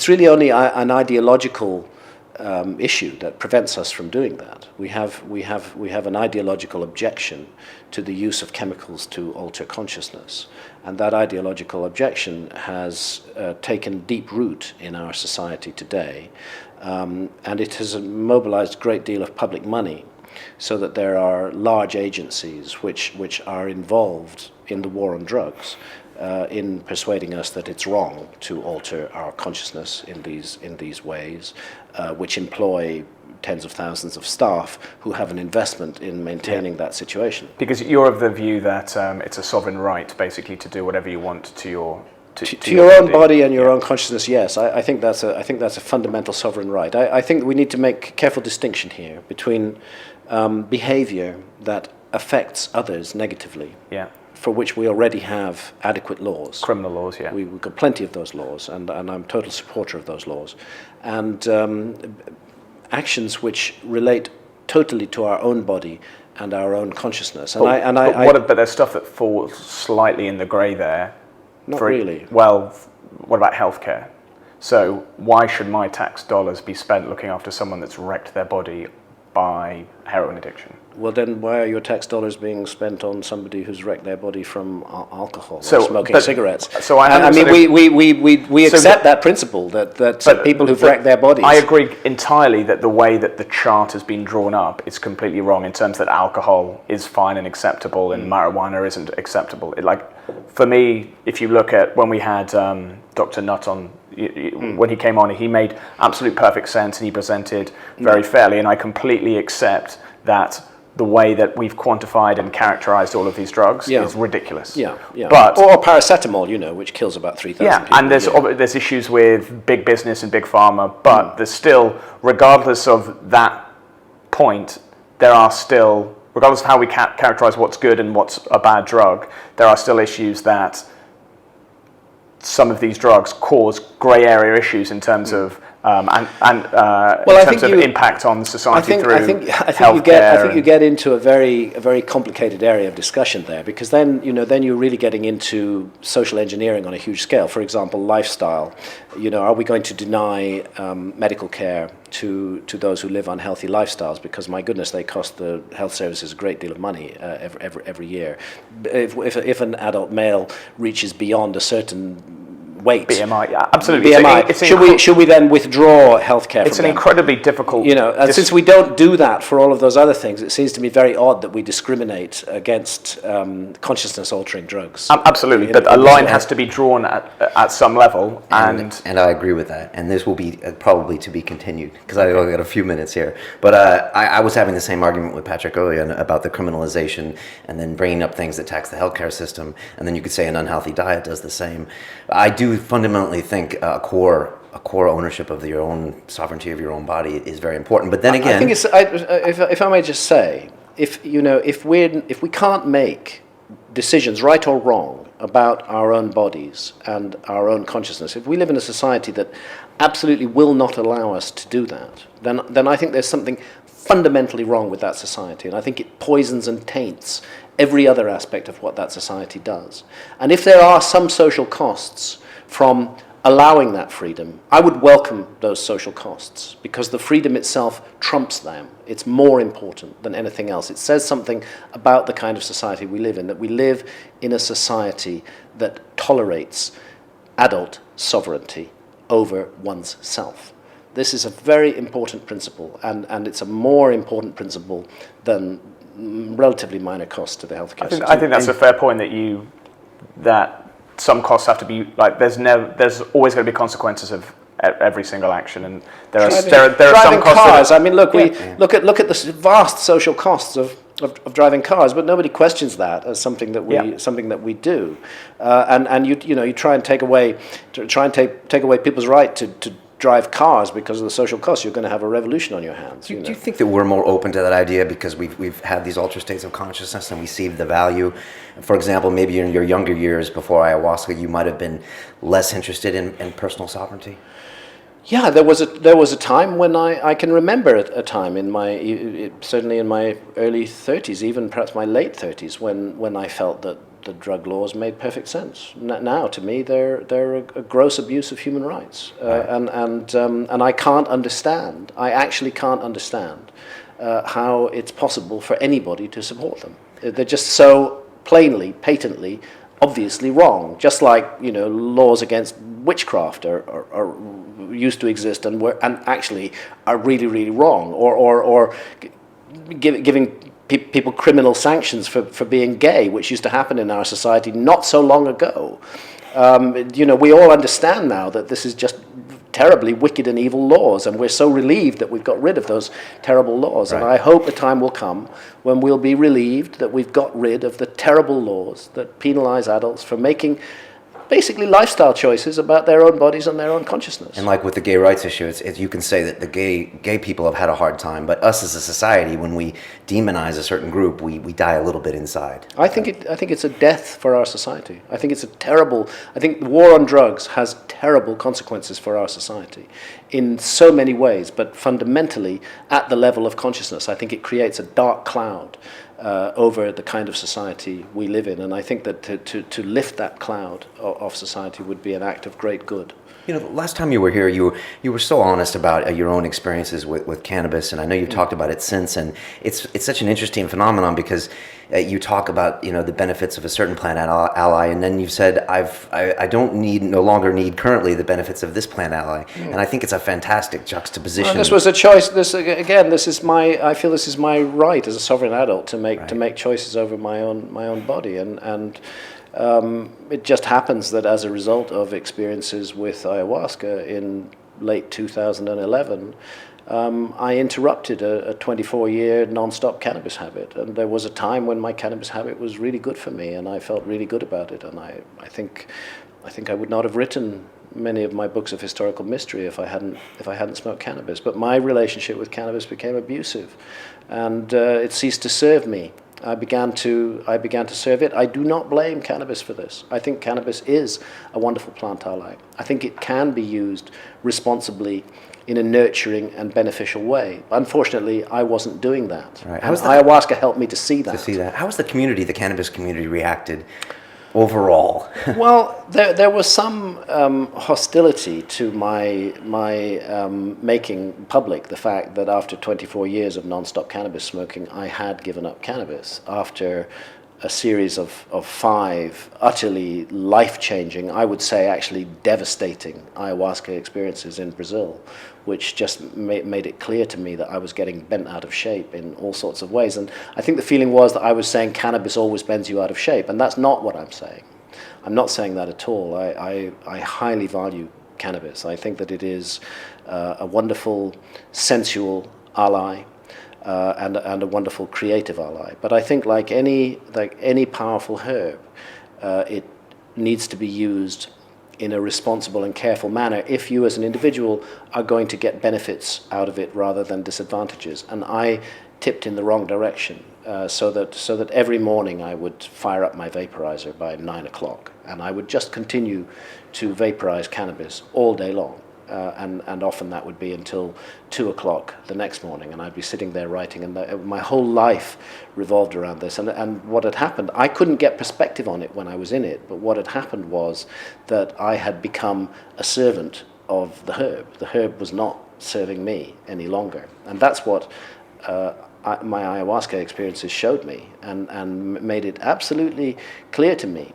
really only an ideological issue that prevents us from doing that. We have an ideological objection to the use of chemicals to alter consciousness, and that ideological objection has taken deep root in our society today, and it has mobilized a great deal of public money, so that there are large agencies which are involved in the war on drugs, in persuading us that it's wrong to alter our consciousness in these ways, which employ tens of thousands of staff who have an investment in maintaining that situation. Because you're of the view that it's a sovereign right, basically, to do whatever you want to your your own body and your own consciousness. Yes, I think that's a fundamental sovereign right. I think we need to make careful distinction here between behavior that affects others negatively. Yeah. For which we already have adequate laws. Criminal laws, yeah. We've got plenty of those laws, and I'm a total supporter of those laws. And actions which relate totally to our own body and our own consciousness. But there's stuff that falls slightly in the grey there. Not really. Well, what about healthcare? So why should my tax dollars be spent looking after someone that's wrecked their body by heroin addiction? Well, then why are your tax dollars being spent on somebody who's wrecked their body from alcohol or smoking cigarettes? So we accept that principle that people who've wrecked their bodies. I agree entirely that the way that the chart has been drawn up is completely wrong in terms that alcohol is fine and acceptable and marijuana isn't acceptable. For me, if you look at when we had Dr. Nutt on, when he came on, he made absolute perfect sense and he presented very fairly, and I completely accept that the way that we've quantified and characterized all of these drugs is ridiculous. Yeah. But, or paracetamol, which kills about 3,000 people. And there's issues with big business and big pharma, but there's still, regardless of that point, there are still, regardless of how we characterize what's good and what's a bad drug, there are still issues that some of these drugs cause grey area issues in terms of impact on society through healthcare. I think you get into a very complicated area of discussion there, because then you're really getting into social engineering on a huge scale. For example, lifestyle. Are we going to deny medical care to those who live unhealthy lifestyles? Because my goodness, they cost the health services a great deal of money every year. If an adult male reaches beyond a certain weight, BMI, absolutely. BMI. Should we then withdraw healthcare? It's an incredibly difficult. Since we don't do that for all of those other things, it seems to me very odd that we discriminate against consciousness-altering drugs. Absolutely, but a line has to be drawn at some level, and I agree with that. And this will be probably to be continued, because I've only got a few minutes here. But I was having the same argument with Patrick earlier about the criminalization, and then bringing up things that tax the healthcare system, and then you could say an unhealthy diet does the same. I do fundamentally think a core ownership of your own sovereignty of your own body is very important. But then again, I think if I may just say, if we can't make decisions, right or wrong, about our own bodies and our own consciousness, if we live in a society that absolutely will not allow us to do that, then I think there's something fundamentally wrong with that society, and I think it poisons and taints every other aspect of what that society does. And if there are some social costs from allowing that freedom, I would welcome those social costs, because the freedom itself trumps them. It's more important than anything else. It says something about the kind of society we live in, that we live in a society that tolerates adult sovereignty over one's self. This is a very important principle, and it's a more important principle than relatively minor costs to the healthcare system. I think that's a fair point, that some costs have to be, there's always going to be consequences of every single action, and there are some costs. Cars. Look at the vast social costs of of driving cars, but nobody questions that as something that we Yeah. something that we do, and you try and take away people's right to drive cars because of the social costs. You're going to have a revolution on your hands. Do you think that we're more open to that idea because we've had these altered states of consciousness and we see the value? For example, maybe in your younger years before ayahuasca, you might have been less interested in personal sovereignty. Yeah, there was a time when I can remember a time in certainly in my early 30s, even perhaps my late 30s, when I felt that the drug laws made perfect sense. Now, to me, they're a gross abuse of human rights, and I can't understand. I actually can't understand how it's possible for anybody to support them. They're just so plainly, patently, obviously wrong. Just like laws against witchcraft are used to exist and actually are really, really wrong, or giving people criminal sanctions for being gay, which used to happen in our society not so long ago. We all understand now that this is just terribly wicked and evil laws, and we're so relieved that we've got rid of those terrible laws. Right. And I hope the time will come when we'll be relieved that we've got rid of the terrible laws that penalize adults for making basically lifestyle choices about their own bodies and their own consciousness. And like with the gay rights issue, you can say that the gay people have had a hard time, but us as a society, when we demonize a certain group, we die a little bit inside. I think it's a death for our society. I think the war on drugs has terrible consequences for our society in so many ways, but fundamentally at the level of consciousness. I think it creates a dark cloud over the kind of society we live in, and I think that to lift that cloud of society would be an act of great good. The last time you were here, you were so honest about your own experiences with cannabis, and I know you've talked about it since, and it's such an interesting phenomenon because you talk about the benefits of a certain plant ally, and then you've said I don't no longer need currently the benefits of this plant ally, and I think it's a fantastic juxtaposition. Well, this was a choice. I feel this is my right as a sovereign adult to make choices over my own body, and it just happens that as a result of experiences with ayahuasca in late 2011, I interrupted a 24-year non-stop cannabis habit, and there was a time when my cannabis habit was really good for me, and I felt really good about it, and I think I would not have written many of my books of historical mystery if I hadn't smoked cannabis. But my relationship with cannabis became abusive, and it ceased to serve me. I began to serve it. I do not blame cannabis for this. I think cannabis is a wonderful plant ally. I think it can be used responsibly in a nurturing and beneficial way. Unfortunately, I wasn't doing that. Right. And ayahuasca helped me to see that. How has the cannabis community reacted overall? Well, there was some hostility to my making public the fact that after 24 years of non-stop cannabis smoking, I had given up cannabis after a series of 5 utterly life-changing, I would say actually devastating ayahuasca experiences in Brazil, which just made it clear to me that I was getting bent out of shape in all sorts of ways. And I think the feeling was that I was saying cannabis always bends you out of shape, and that's not what I'm saying. I'm not saying that at all. I highly value cannabis. I think that it is a wonderful sensual ally, and a wonderful creative ally. But I think like any powerful herb, it needs to be used in a responsible and careful manner if you as an individual are going to get benefits out of it rather than disadvantages. And I tipped in the wrong direction, so that every morning I would fire up my vaporizer by 9 o'clock, and I would just continue to vaporize cannabis all day long. And often that would be until 2 o'clock the next morning, and I'd be sitting there writing, and my whole life revolved around this. And what had happened, I couldn't get perspective on it when I was in it, but what had happened was that I had become a servant of the herb. The herb was not serving me any longer, and that's what my ayahuasca experiences showed me, and made it absolutely clear to me.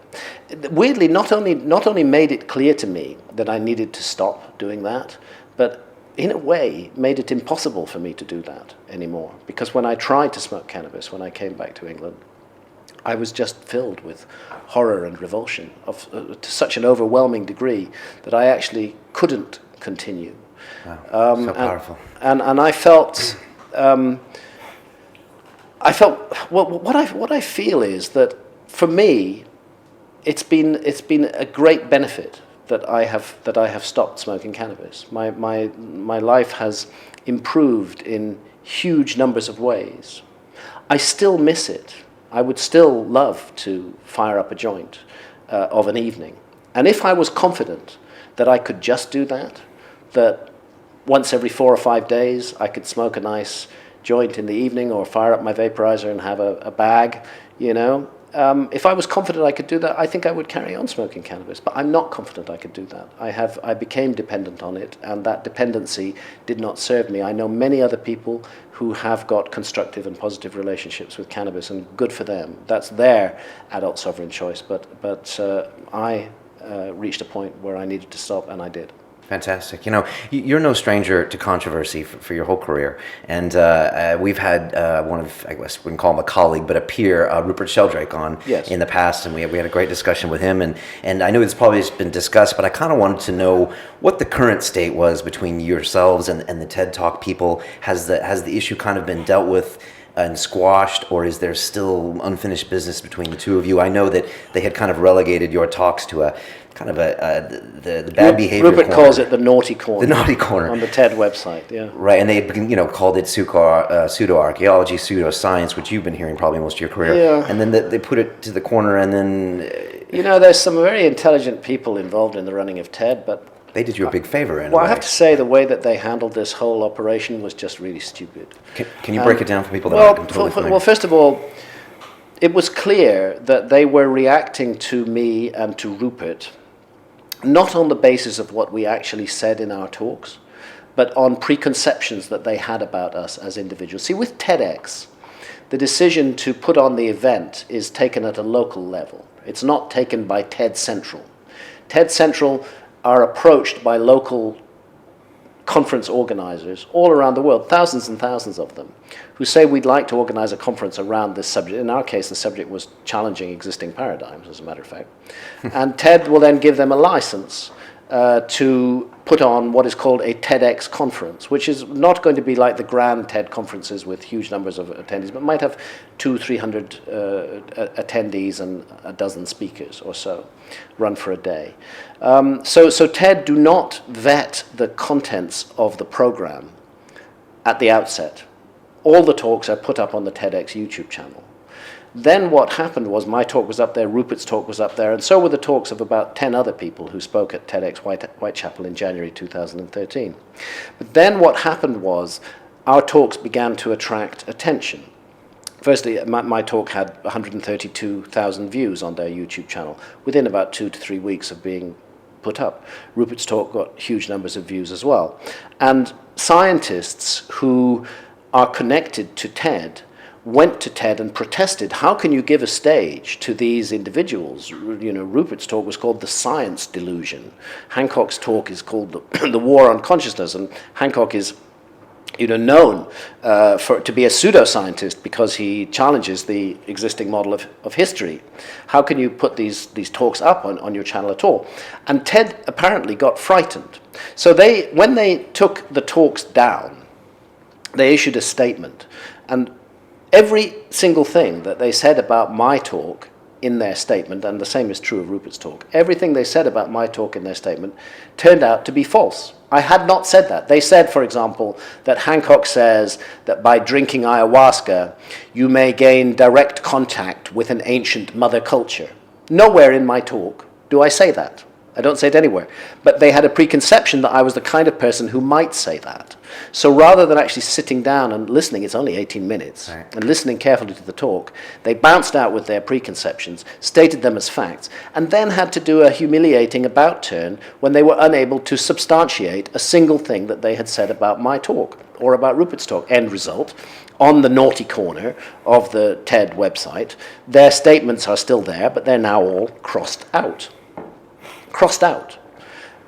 Weirdly, not only made it clear to me that I needed to stop doing that, but in a way made it impossible for me to do that anymore. Because when I tried to smoke cannabis, when I came back to England, I was just filled with horror and revulsion to such an overwhelming degree that I actually couldn't continue. Wow, so powerful. And I felt... I felt, well, what I feel is that for me, it's been a great benefit that I have stopped smoking cannabis. My life has improved in huge numbers of ways. I still miss it. I would still love to fire up a joint of an evening. And if I was confident that I could just do that, that once every 4 or 5 days I could smoke a nice joint in the evening or fire up my vaporizer and have a bag, if I was confident I could do that, I think I would carry on smoking cannabis. But I'm not confident I could do that. I became dependent on it, and that dependency did not serve me. I know many other people who have got constructive and positive relationships with cannabis, and good for them. That's their adult sovereign choice. But I reached a point where I needed to stop, and I did. Fantastic. You're no stranger to controversy for your whole career. And we've had one of, I guess we wouldn't call him a colleague, but a peer, Rupert Sheldrake, on in the past. And we had a great discussion with him. And I know it's probably been discussed, but I kind of wanted to know what the current state was between yourselves and the TED Talk people. Has the issue kind of been dealt with and squashed, or is there still unfinished business between the two of you? I know that they had kind of relegated your talks to a kind of the bad behavior Rupert corner. calls it the naughty corner. The naughty corner. On the TED website, yeah. Right, and they had called it pseudo-archaeology, pseudo-science, which you've been hearing probably most of your career. Yeah. And then they put it to the corner, and then... there's some very intelligent people involved in the running of TED, but... They did you a big favor in a Well, way. I have to say the way that they handled this whole operation was just really stupid. Can you break it down for people that aren't totally familiar? Well, first of all, it was clear that they were reacting to me and to Rupert not on the basis of what we actually said in our talks, but on preconceptions that they had about us as individuals. See, with TEDx, the decision to put on the event is taken at a local level. It's not taken by TED Central. TED Central are approached by local conference organizers all around the world, thousands and thousands of them, who say we'd like to organize a conference around this subject. In our case, the subject was challenging existing paradigms, as a matter of fact. And TED will then give them a license to put on what is called a TEDx conference, which is not going to be like the grand TED conferences with huge numbers of attendees, but might have 200-300 attendees and a dozen speakers or so, run for a day. So TED do not vet the contents of the program at the outset. All the talks are put up on the TEDx YouTube channel. Then what happened was my talk was up there, Rupert's talk was up there, and so were the talks of about 10 other people who spoke at TEDx Whitechapel in January 2013. But then what happened was our talks began to attract attention. Firstly, my talk had 132,000 views on their YouTube channel within about 2 to 3 weeks of being put up. Rupert's talk got huge numbers of views as well. And scientists who are connected to TED went to TED and protested, how can you give a stage to these individuals? Rupert's talk was called The Science Delusion. Hancock's talk is called The War on Consciousness, and Hancock is known to be a pseudoscientist because he challenges the existing model of history. How can you put these talks up on your channel at all? And TED apparently got frightened. So when they took the talks down, they issued a statement, and every single thing that they said about my talk in their statement, and the same is true of Rupert's talk, everything they said about my talk in their statement turned out to be false. I had not said that. They said, for example, that Hancock says that by drinking ayahuasca, you may gain direct contact with an ancient mother culture. Nowhere in my talk do I say that. I don't say it anywhere. But they had a preconception that I was the kind of person who might say that. So rather than actually sitting down and listening, it's only 18 minutes, right, and listening carefully to the talk, they bounced out with their preconceptions, stated them as facts, and then had to do a humiliating about turn when they were unable to substantiate a single thing that they had said about my talk or about Rupert's talk. End result, on the naughty corner of the TED website, their statements are still there, but they're now all crossed out.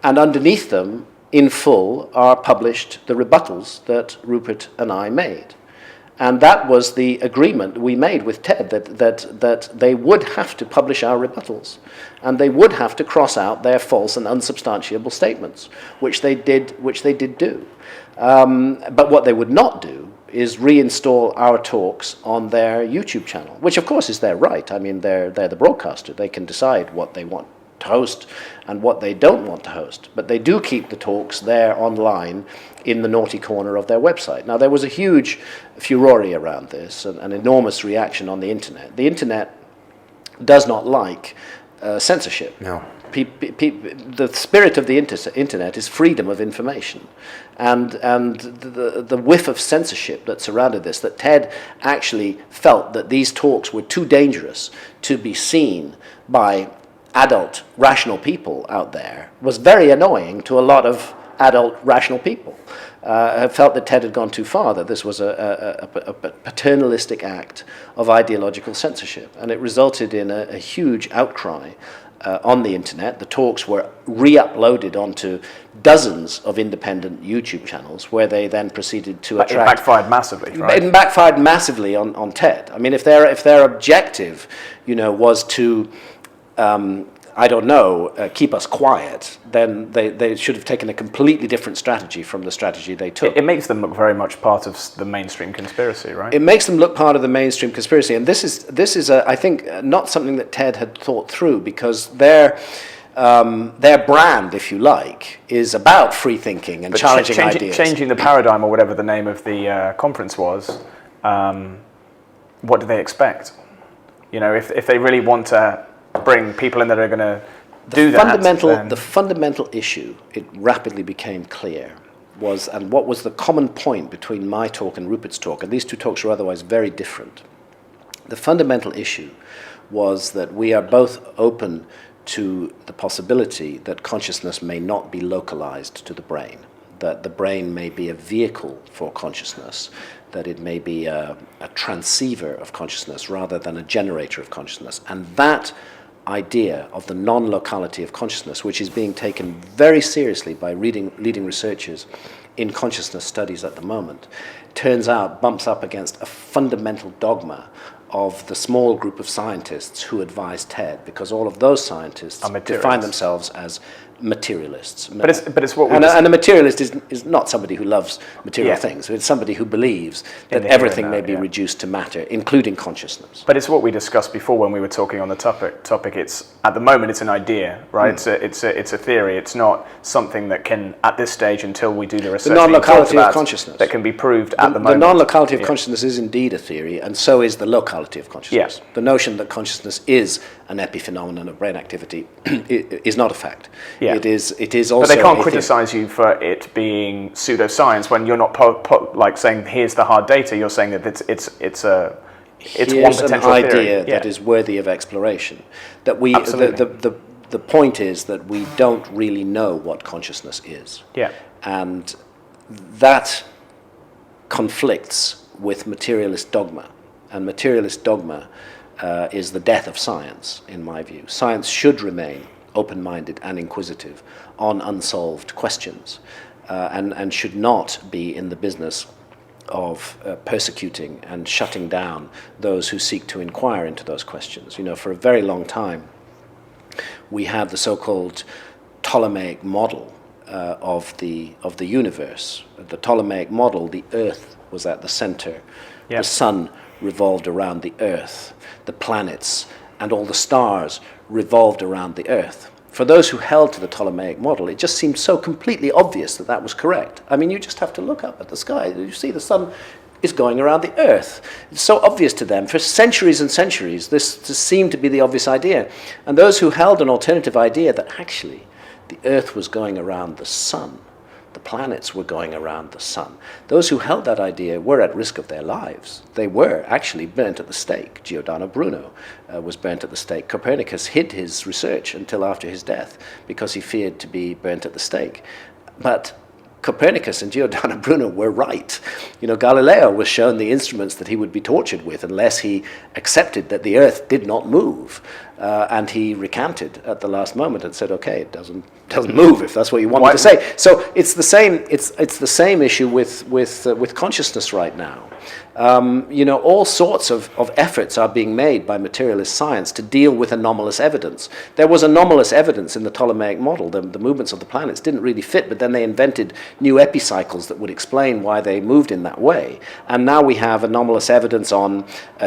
And underneath them, in full, are published the rebuttals that Rupert and I made. And that was the agreement we made with TED, that they would have to publish our rebuttals, and they would have to cross out their false and unsubstantiable statements, which they did do. But what they would not do is reinstall our talks on their YouTube channel, which of course is their right. I mean, they're the broadcaster. They can decide what they want to host and what they don't want to host. But they do keep the talks there online in the naughty corner of their website. Now, there was a huge furore around this, an enormous reaction on the internet. The internet does not like censorship. No. The spirit of the internet is freedom of information, and the whiff of censorship that surrounded this, that Ted actually felt that these talks were too dangerous to be seen by adult, rational people out there, was very annoying to a lot of adult, rational people. Felt that Ted had gone too far, that this was a paternalistic act of ideological censorship, and it resulted in a huge outcry on the internet. The talks were re-uploaded onto dozens of independent YouTube channels, where they then proceeded to attract... It backfired massively, right? It backfired massively on Ted. I mean, if their objective, was to... keep us quiet, then they should have taken a completely different strategy from the strategy they took. It makes them look very much part of the mainstream conspiracy, right? It makes them look part of the mainstream conspiracy, and this is I think, not something that Ted had thought through, because their brand, if you like, is about free thinking and challenging ideas. Changing the paradigm, or whatever the name of the conference was, what do they expect? If they really want to bring people in that are going to do that. The fundamental issue, it rapidly became clear, was, and what was the common point between my talk and Rupert's talk, and these two talks were otherwise very different. The fundamental issue was that we are both open to the possibility that consciousness may not be localized to the brain, that the brain may be a vehicle for consciousness, that it may be a transceiver of consciousness rather than a generator of consciousness. And that idea of the non-locality of consciousness, which is being taken very seriously by leading researchers in consciousness studies at the moment, turns out bumps up against a fundamental dogma of the small group of scientists who advise Ted, because all of those scientists define themselves as materialists. But it's what we and a materialist is not somebody who loves material things. It's somebody who believes that everything may be reduced to matter, including consciousness. But it's what we discussed before when we were talking on the topic. It's, at the moment, it's an idea, right? It's a theory. It's not something that can, at this stage, until we do the research, the non-locality of consciousness that can be proved at the moment. The non-locality of consciousness is indeed a theory, and so is the locality of consciousness. Yes. The notion that consciousness is an epiphenomenon of brain activity is not a fact. Yeah. It is also. But they can't criticize you for it being pseudoscience when you're not like saying here's the hard data. You're saying that it's one potential an idea theory. that is worthy of exploration. That we the point is that we don't really know what consciousness is. Yeah. And that conflicts with materialist dogma, and materialist dogma is the death of science, in my view. Science should remain open-minded and inquisitive on unsolved questions, and should not be in the business of persecuting and shutting down those who seek to inquire into those questions. For a very long time, we had the so-called Ptolemaic model of the universe. The Ptolemaic model, the Earth was at the center. Yeah. The sun revolved around the Earth. The planets and all the stars revolved around the Earth. For those who held to the Ptolemaic model, it just seemed so completely obvious that that was correct. I mean, you just have to look up at the sky. You see the sun is going around the Earth. It's so obvious to them. For centuries and centuries, this seemed to be the obvious idea. And those who held an alternative idea that actually the Earth was going around the sun, the planets were going around the sun, those who held that idea were at risk of their lives. They were actually burnt at the stake. Giordano Bruno was burnt at the stake. Copernicus hid his research until after his death because he feared to be burnt at the stake. But Copernicus and Giordano Bruno were right. Galileo was shown the instruments that he would be tortured with unless he accepted that the Earth did not move. And he recanted at the last moment and said, "Okay, it doesn't move if that's what you want me to say." So it's the same. It's the same issue with consciousness right now. All sorts of efforts are being made by materialist science to deal with anomalous evidence. There was anomalous evidence in the Ptolemaic model. The movements of the planets didn't really fit, but then they invented new epicycles that would explain why they moved in that way. And now we have anomalous evidence on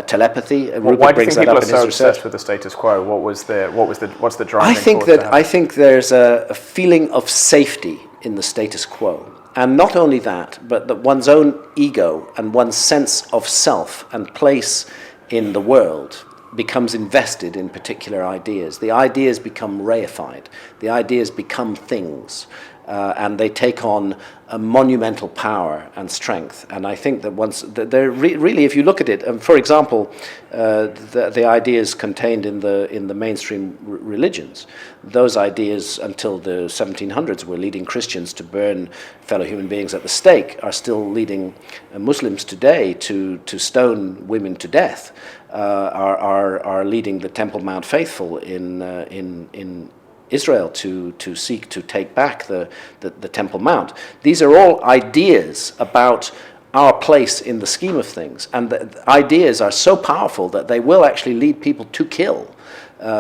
telepathy. Why do you think people are so obsessed with the status quo? What's the driving force? I think there's a feeling of safety in the status quo. And not only that, but that one's own ego and one's sense of self and place in the world becomes invested in particular ideas. The ideas become reified. The ideas become things. And they take on a monumental power and strength. And I think that they're really, if you look at it, for example, the ideas contained in the mainstream religions, those ideas until the 1700s were leading Christians to burn fellow human beings at the stake, are still leading Muslims today to stone women to death, are leading the Temple Mount faithful in Israel to seek to take back the Temple Mount. These are all ideas about our place in the scheme of things, and the ideas are so powerful that they will actually lead people to kill.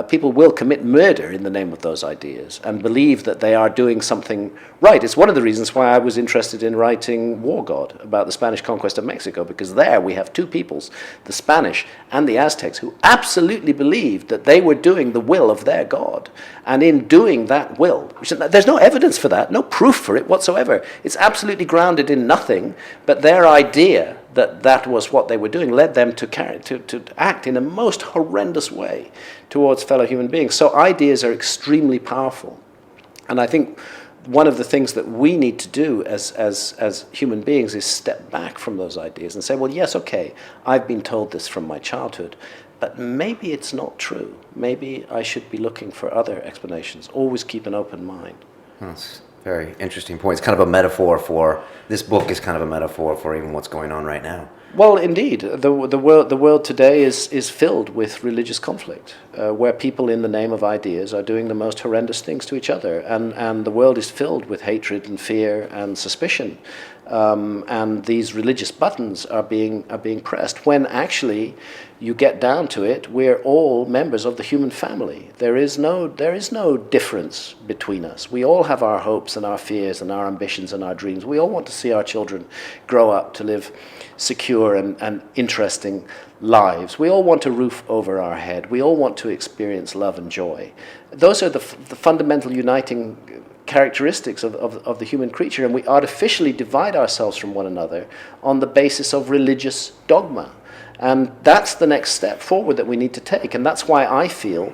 People will commit murder in the name of those ideas and believe that they are doing something right. It's one of the reasons why I was interested in writing War God about the Spanish conquest of Mexico, because there we have two peoples, the Spanish and the Aztecs, who absolutely believed that they were doing the will of their God. And in doing that will, there's no evidence for that, no proof for it whatsoever. It's absolutely grounded in nothing, but their idea that was what they were doing led them to act in a most horrendous way towards fellow human beings. So ideas are extremely powerful. And I think one of the things that we need to do as human beings is step back from those ideas and say, well, yes, okay, I've been told this from my childhood, but maybe it's not true. Maybe I should be looking for other explanations. Always keep an open mind. That's a very interesting point. It's kind of a metaphor for, this book is kind of a metaphor for even what's going on right now. Well, indeed, the world today is filled with religious conflict, where people in the name of ideas are doing the most horrendous things to each other, and the world is filled with hatred and fear and suspicion, and these religious buttons are being pressed. When actually, you get down to it, we're all members of the human family. There is no difference between us. We all have our hopes and our fears and our ambitions and our dreams. We all want to see our children grow up to live secure and interesting lives. We all want a roof over our head. We all want to experience love and joy. Those are the fundamental uniting characteristics of the human creature, and we artificially divide ourselves from one another on the basis of religious dogma. And that's the next step forward that we need to take. And that's why I feel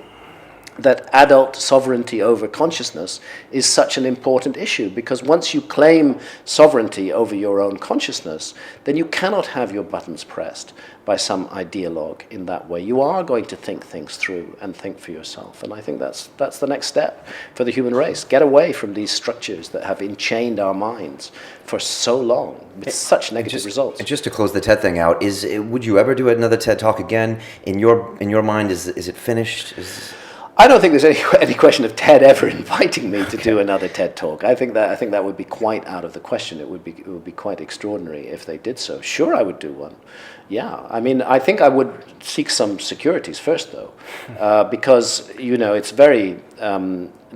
that adult sovereignty over consciousness is such an important issue, because once you claim sovereignty over your own consciousness, then you cannot have your buttons pressed by some ideologue in that way. You are going to think things through and think for yourself. And I think that's the next step for the human race. Get away from these structures that have enchained our minds for so long with such negative results. And just to close the TED thing out, would you ever do another TED Talk again? In your mind, is it finished? I don't think there's any question of Ted ever inviting me to do another TED Talk. I think that would be quite out of the question. It would be quite extraordinary if they did so. Sure, I would do one. Yeah, I mean, I think I would seek some securities first, though, because it's a very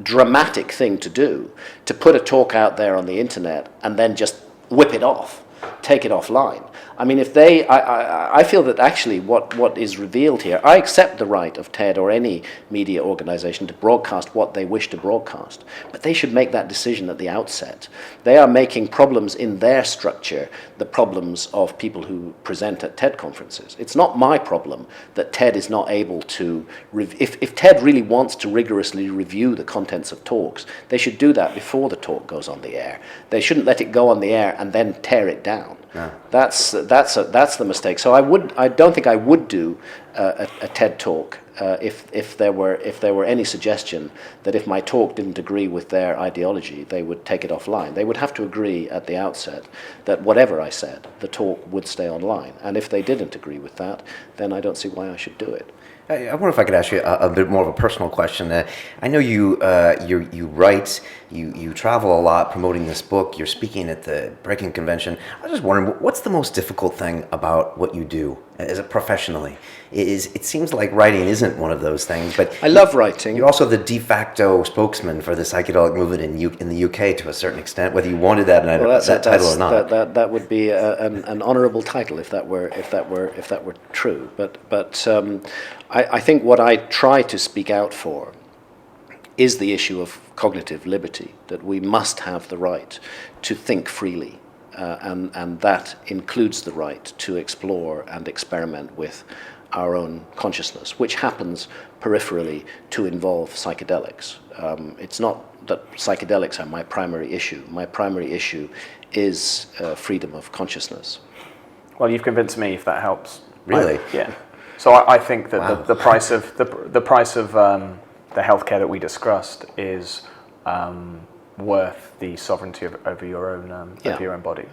dramatic thing to do, to put a talk out there on the internet and then just whip it off, take it offline. I mean, I feel that actually what is revealed here, I accept the right of TED or any media organization to broadcast what they wish to broadcast, but they should make that decision at the outset. They are making problems in their structure the problems of people who present at TED conferences. It's not my problem that TED is not able to, if TED really wants to rigorously review the contents of talks, they should do that before the talk goes on the air. They shouldn't let it go on the air and then tear it down. Yeah. That's the mistake. So I don't think I would do a TED Talk if there were any suggestion that if my talk didn't agree with their ideology, they would take it offline. They would have to agree at the outset that whatever I said, the talk would stay online. And if they didn't agree with that, then I don't see why I should do it. I wonder if I could ask you a bit more of a personal question. I know you write, you travel a lot promoting this book. You're speaking at the Breaking Convention. I was just wondering, what's the most difficult thing about what you do as a professionally? It seems like writing isn't one of those things, but I love writing. You're also the de facto spokesman for the psychedelic movement in the UK to a certain extent, whether you wanted that title or not. That would be an honourable title if that were true. But I think what I try to speak out for is the issue of cognitive liberty, that we must have the right to think freely, and that includes the right to explore and experiment with our own consciousness, which happens peripherally to involve psychedelics. It's not that psychedelics are my primary issue. My primary issue is freedom of consciousness. Well, you've convinced me, if that helps. Really? Yeah. So I think that Wow. the price of the healthcare that we discussed is worth the sovereignty over your own body.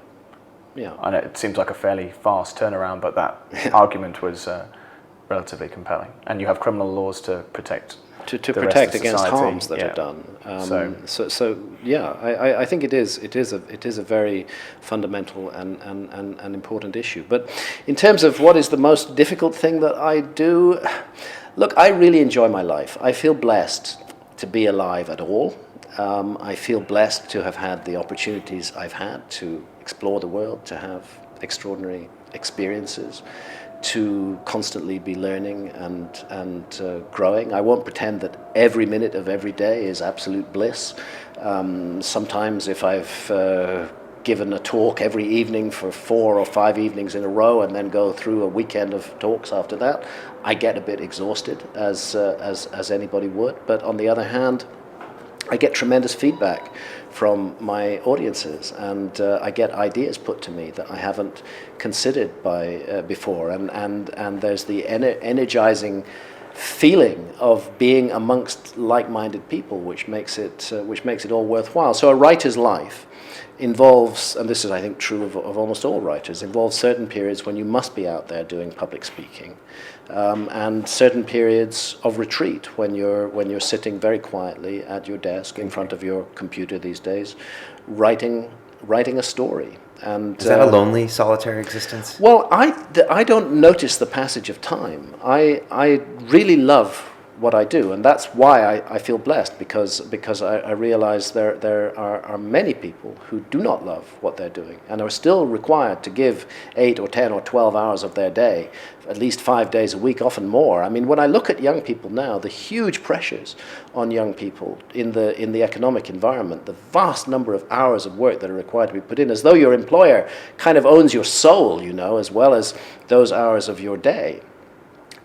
Yeah. And it seems like a fairly fast turnaround, but that argument was relatively compelling. And you have criminal laws to protect To the protect rest of against society. harms that are done. So yeah, I think it is a very fundamental and important issue. But in terms of what is the most difficult thing that I do, look, I really enjoy my life. I feel blessed to be alive at all. I feel blessed to have had the opportunities I've had to explore the world, to have extraordinary experiences, to constantly be learning and growing. I won't pretend that every minute of every day is absolute bliss. Sometimes if I've given a talk every evening for 4 or 5 evenings in a row and then go through a weekend of talks after that, I get a bit exhausted, as anybody would. But on the other hand, I get tremendous feedback from my audiences, and I get ideas put to me that I haven't considered before, and there's the energizing feeling of being amongst like-minded people, which makes it all worthwhile. So a writer's life involves, and this is I think true of almost all writers, involves certain periods when you must be out there doing public speaking, and certain periods of retreat when you're sitting very quietly at your desk in front of your computer these days, writing a story. And Is that a lonely, solitary existence? well, I don't notice the passage of time. I really love what I do, and that's why I feel blessed, because I realize there are many people who do not love what they're doing and are still required to give 8 or 10 or 12 hours of their day, at least 5 days a week, often more. I mean, when I look at young people now, the huge pressures on young people in the economic environment, the vast number of hours of work that are required to be put in, as though your employer kind of owns your soul, as well as those hours of your day.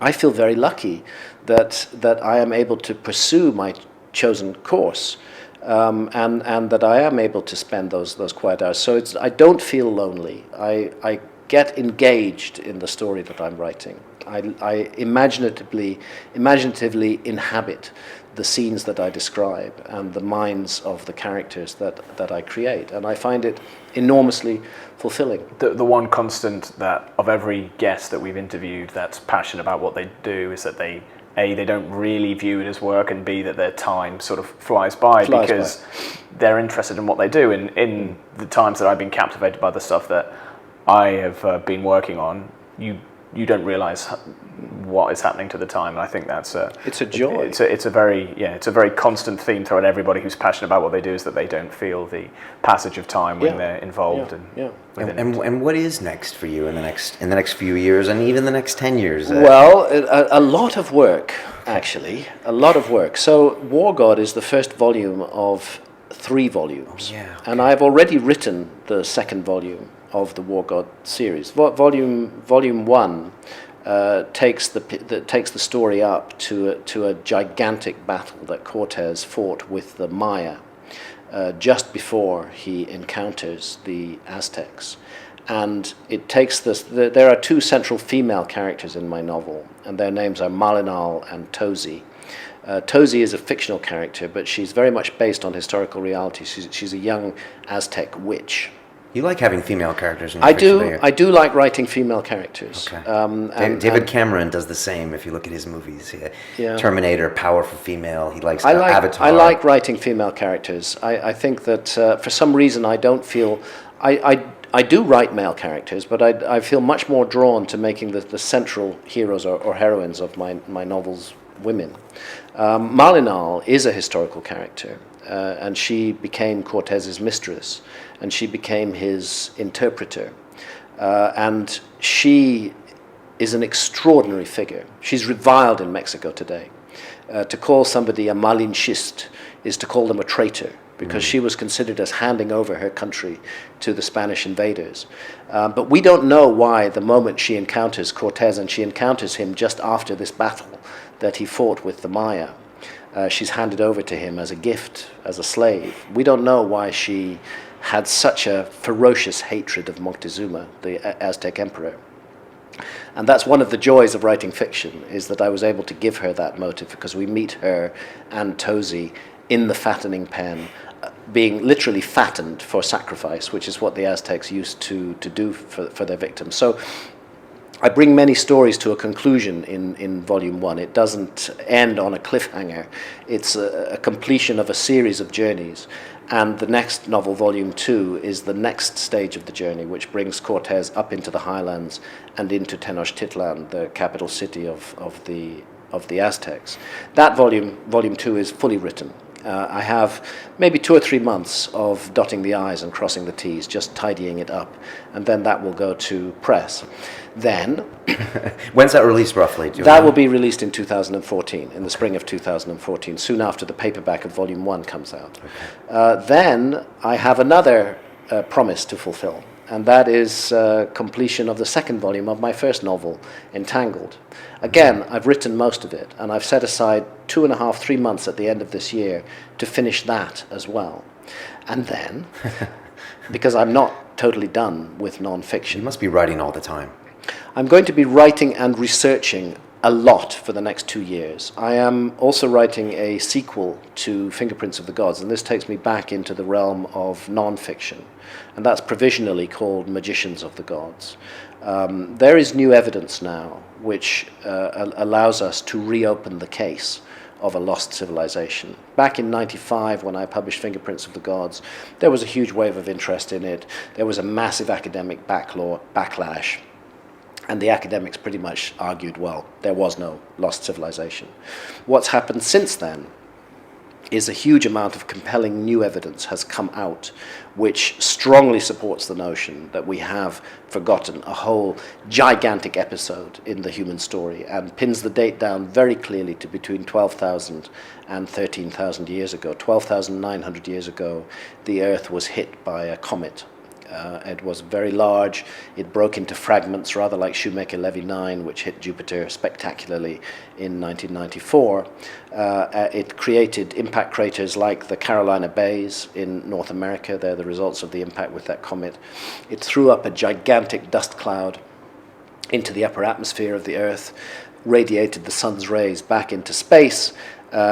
I feel very lucky that I am able to pursue my chosen course, and that I am able to spend those quiet hours. So I don't feel lonely. I get engaged in the story that I'm writing. I imaginatively inhabit the scenes that I describe and the minds of the characters that I create, and I find it enormously fulfilling. The one constant that of every guest that we've interviewed that's passionate about what they do is that they don't really view it as work, and B, that their time sort of flies by because they're interested in what they do. In the times that I've been captivated by the stuff that I have been working on, you don't realize what is happening to the time, and I think that's it's a joy. It's a very constant theme throughout everybody who's passionate about what they do, is that they don't feel the passage of time when they're involved. And what is next for you in the next few years, and even the next 10 years? Well, a lot of work, actually, a lot of work. So War God is the first volume of 3 volumes, and I've already written the second volume of the War God series. Volume 1 takes the story up to a gigantic battle that Cortez fought with the Maya just before he encounters the Aztecs. And it takes this. There are 2 central female characters in my novel, and their names are Malinal and Tozi. Tozi is a fictional character, but she's very much based on historical reality. She's a young Aztec witch. You like having female characters in your I fiction, do. don't you? I do like writing female characters. Okay. And David Cameron does the same. If you look at his movies, Yeah. Terminator, powerful female. He likes I like Avatar. I like writing female characters. I think that for some reason I don't feel I do write male characters, but I feel much more drawn to making the central heroes or heroines of my novels women. Malinal is a historical character, and she became Cortez's mistress, and she became his interpreter, and she is an extraordinary figure. She's reviled in Mexico today. To call somebody a Malinchist is to call them a traitor, because she was considered as handing over her country to the Spanish invaders. But we don't know why the moment she encounters Cortez, and she encounters him just after this battle that he fought with the Maya, she's handed over to him as a gift, as a slave. We don't know why she had such a ferocious hatred of Moctezuma, the Aztec emperor. And that's one of the joys of writing fiction, is that I was able to give her that motive, because we meet her and Tosi in the fattening pen, being literally fattened for sacrifice, which is what the Aztecs used to do for their victims. So I bring many stories to a conclusion in Volume 1. It doesn't end on a cliffhanger. It's a completion of a series of journeys. And the next novel, Volume 2, is the next stage of the journey, which brings Cortez up into the highlands and into Tenochtitlan, the capital city of the Aztecs. That Volume 2, is fully written. I have maybe 2 or 3 months of dotting the I's and crossing the T's, just tidying it up, and then that will go to press. Then... When's that released, roughly? That will be released in 2014, in the spring of 2014, soon after the paperback of Volume 1 comes out. Okay. Then I have another promise to fulfill, and that is completion of the second volume of my first novel, Entangled. Again, I've written most of it, and I've set aside 2.5, 3 months at the end of this year to finish that as well. And then, because I'm not totally done with non-fiction... You must be writing all the time. I'm going to be writing and researching a lot for the next 2 years. I am also writing a sequel to Fingerprints of the Gods, and this takes me back into the realm of non-fiction, and that's provisionally called Magicians of the Gods. There is new evidence now which allows us to reopen the case of a lost civilization. Back in '95, when I published Fingerprints of the Gods, there was a huge wave of interest in it. There was a massive academic backlash. And the academics pretty much argued, well, there was no lost civilization. What's happened since then is a huge amount of compelling new evidence has come out, which strongly supports the notion that we have forgotten a whole gigantic episode in the human story, and pins the date down very clearly to between 12,000 and 13,000 years ago. 12,900 years ago, the Earth was hit by a comet. It was very large. It broke into fragments, rather like Shoemaker-Levy 9, which hit Jupiter spectacularly in 1994. It created impact craters like the Carolina Bays in North America. They're the results of the impact with that comet. It threw up a gigantic dust cloud into the upper atmosphere of the Earth, radiated the sun's rays back into space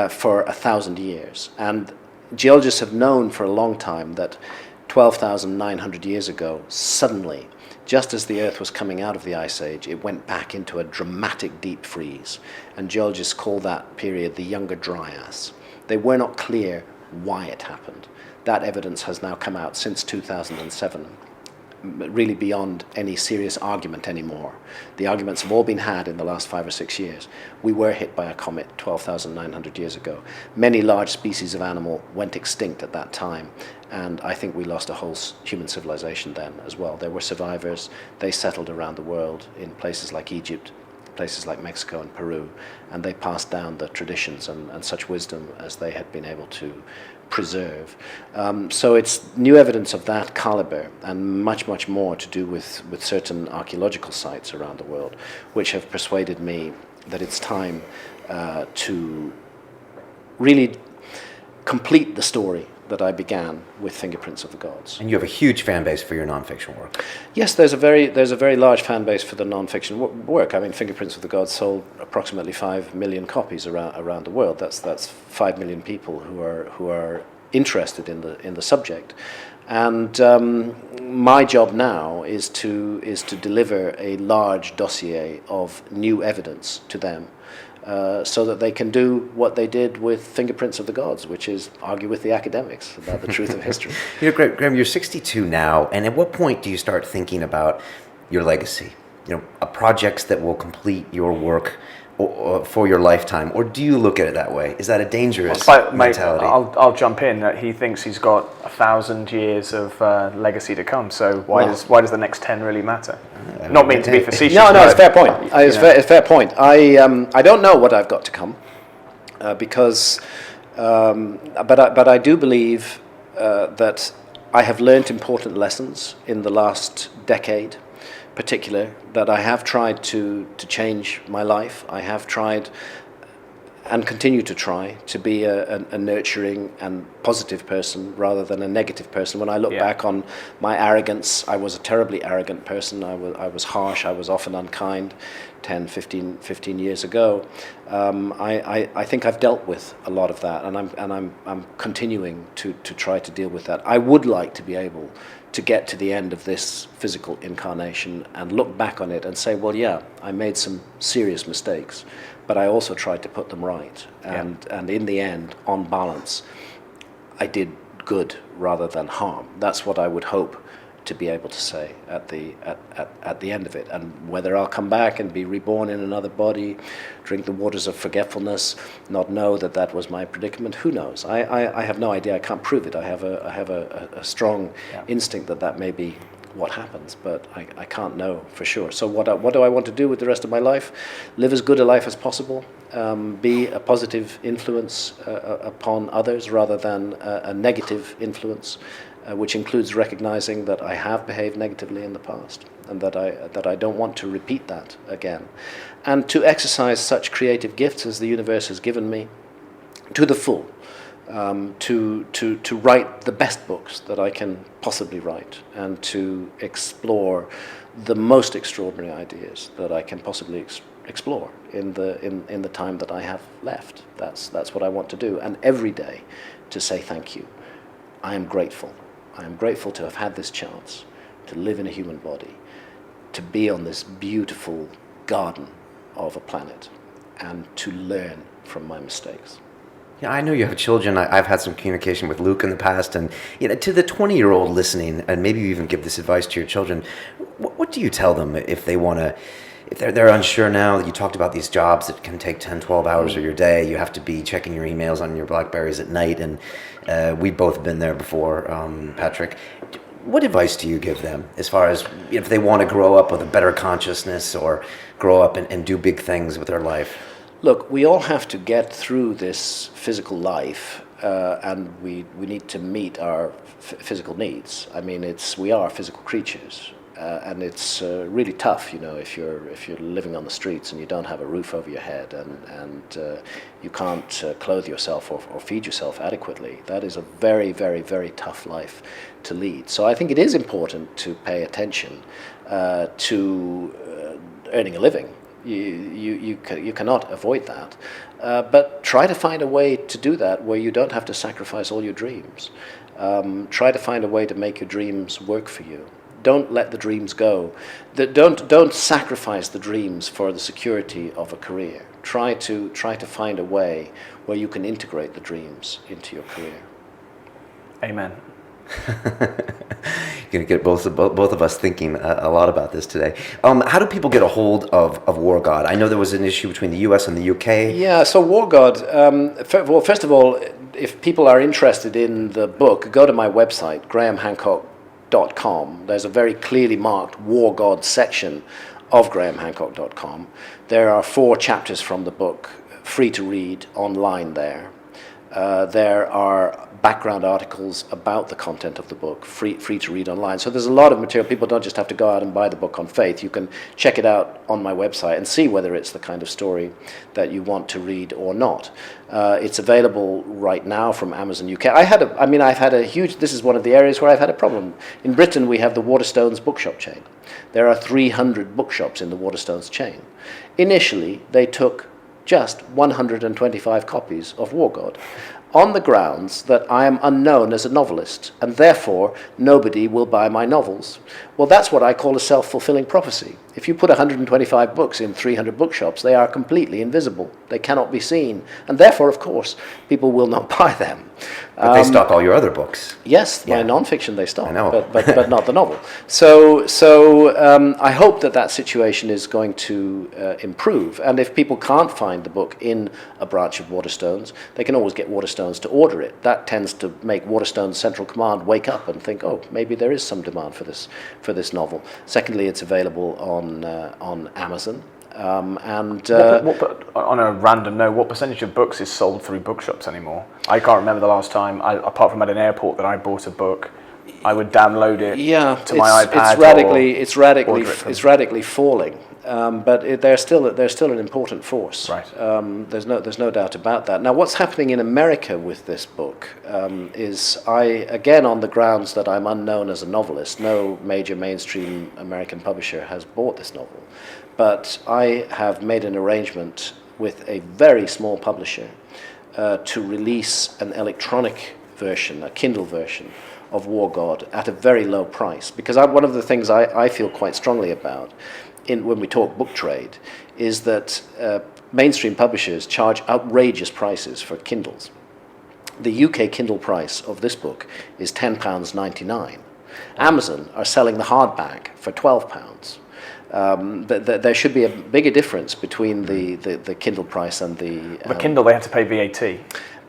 for 1,000 years. And geologists have known for a long time that 12,900 years ago, suddenly, just as the Earth was coming out of the Ice Age, it went back into a dramatic deep freeze. And geologists call that period the Younger Dryas. They were not clear why it happened. That evidence has now come out since 2007, really beyond any serious argument anymore. The arguments have all been had in the last 5 or 6 years. We were hit by a comet 12,900 years ago. Many large species of animal went extinct at that time, and I think we lost a whole human civilization then as well. There were survivors. They settled around the world in places like Egypt, places like Mexico and Peru, and they passed down the traditions and such wisdom as they had been able to preserve. So it's new evidence of that caliber, and much, much more to do with certain archaeological sites around the world, which have persuaded me that it's time to really complete the story that I began with Fingerprints of the Gods. And you have a huge fan base for your nonfiction work. Yes, there's a very large fan base for the nonfiction work. I mean, Fingerprints of the Gods sold approximately 5 million copies around the world. That's 5 million people who are interested in the subject, and my job now is to deliver a large dossier of new evidence to them, so that they can do what they did with Fingerprints of the Gods, which is argue with the academics about the truth of history. Graham, you're 62 now, and at what point do you start thinking about your legacy? Projects that will complete your work for your lifetime, or do you look at it that way? Is that a dangerous mentality? I'll jump in. That he thinks he's got 1,000 years of legacy to come. So why does the next 10 really matter? Not meant to be facetious. No, it's a fair point. It's a fair point. I don't know what I've got to come, because, but I do believe that I have learnt important lessons in the last decade. Particular, that I have tried to change my life. I have tried and continue to try to be a nurturing and positive person rather than a negative person. When I look back on my arrogance, I was a terribly arrogant person. I was harsh. I was often unkind 10, 15 years ago. I think I've dealt with a lot of that, and I'm continuing to try to deal with that. I would like to be able to get to the end of this physical incarnation and look back on it and say, well, yeah, I made some serious mistakes, but I also tried to put them right. And in the end, on balance, I did good rather than harm. That's what I would hope to be able to say at the end of it. And whether I'll come back and be reborn in another body, drink the waters of forgetfulness, not know that was my predicament, who knows? I have no idea. I can't prove it. I have a strong instinct that may be what happens, but I can't know for sure. So what do I want to do with the rest of my life? Live as good a life as possible, be a positive influence upon others rather than a negative influence, which includes recognizing that I have behaved negatively in the past and that I don't want to repeat that again, and to exercise such creative gifts as the universe has given me to the full. To write the best books that I can possibly write, and to explore the most extraordinary ideas that I can possibly explore in the time that I have left. That's what I want to do, and every day to say thank you. I am grateful. I am grateful to have had this chance to live in a human body, to be on this beautiful garden of a planet, and to learn from my mistakes. Yeah, I know you have children. I've had some communication with Luke in the past, and to the 20-year-old listening, and maybe you even give this advice to your children. What do you tell them if they want to? If they're unsure now? You talked about these jobs that can take 10, 12 hours of your day. You have to be checking your emails on your BlackBerries at night, and we've both been there before, Patrick. What advice do you give them as far as if they want to grow up with a better consciousness or grow up and do big things with their life? Look, we all have to get through this physical life, and we need to meet our physical needs. I mean, we are physical creatures, and it's really tough, if you're living on the streets and you don't have a roof over your head and you can't clothe yourself or feed yourself adequately. That is a very, very, very tough life to lead. So I think it is important to pay attention to earning a living. You cannot avoid that, but try to find a way to do that where you don't have to sacrifice all your dreams. Try to find a way to make your dreams work for you. Don't let the dreams go. Don't sacrifice the dreams for the security of a career. Try to find a way where you can integrate the dreams into your career. Amen. You're going to get both of us thinking a lot about this today. How do people get a hold of War God? I know there was an issue between the US and the UK. Yeah, so War God, well, first of all, if people are interested in the book, go to my website, grahamhancock.com. There's a very clearly marked War God section of grahamhancock.com. There are 4 chapters from the book, free to read online there. There are background articles about the content of the book, free to read online. So there's a lot of material. People don't just have to go out and buy the book on faith. You can check it out on my website and see whether it's the kind of story that you want to read or not. It's available right now from Amazon UK. This is one of the areas where I've had a problem. In Britain, we have the Waterstones bookshop chain. There are 300 bookshops in the Waterstones chain. Initially, they took just 125 copies of War God. on the grounds that I am unknown as a novelist, and therefore nobody will buy my novels. Well, that's what I call a self-fulfilling prophecy. If you put 125 books in 300 bookshops, they are completely invisible. They cannot be seen, and therefore, of course, people will not buy them. But they stock all your other books. Yes, my Yeah. non-fiction they stop, I know. but not the novel. So I hope that situation is going to improve. And if people can't find the book in a branch of Waterstones, they can always get Waterstones to order it. That tends to make Waterstone's central command wake up and think, oh, maybe there is some demand for this novel. Secondly, it's available on Amazon. But on a random note, what percentage of books is sold through bookshops anymore? I can't remember the last time, apart from at an airport, that I bought a book. I would download it to my iPad. It's radically falling, but they're still an important force. Right. There's no doubt about that. Now, what's happening in America with this book is again on the grounds that I'm unknown as a novelist. No major mainstream American publisher has bought this novel. But I have made an arrangement with a very small publisher to release an electronic version, a Kindle version of War God at a very low price. Because one of the things I feel quite strongly about when we talk book trade is that mainstream publishers charge outrageous prices for Kindles. The UK Kindle price of this book is £10.99. Amazon are selling the hardback for £12. There should be a bigger difference between the Kindle price and the Kindle, they have to pay VAT.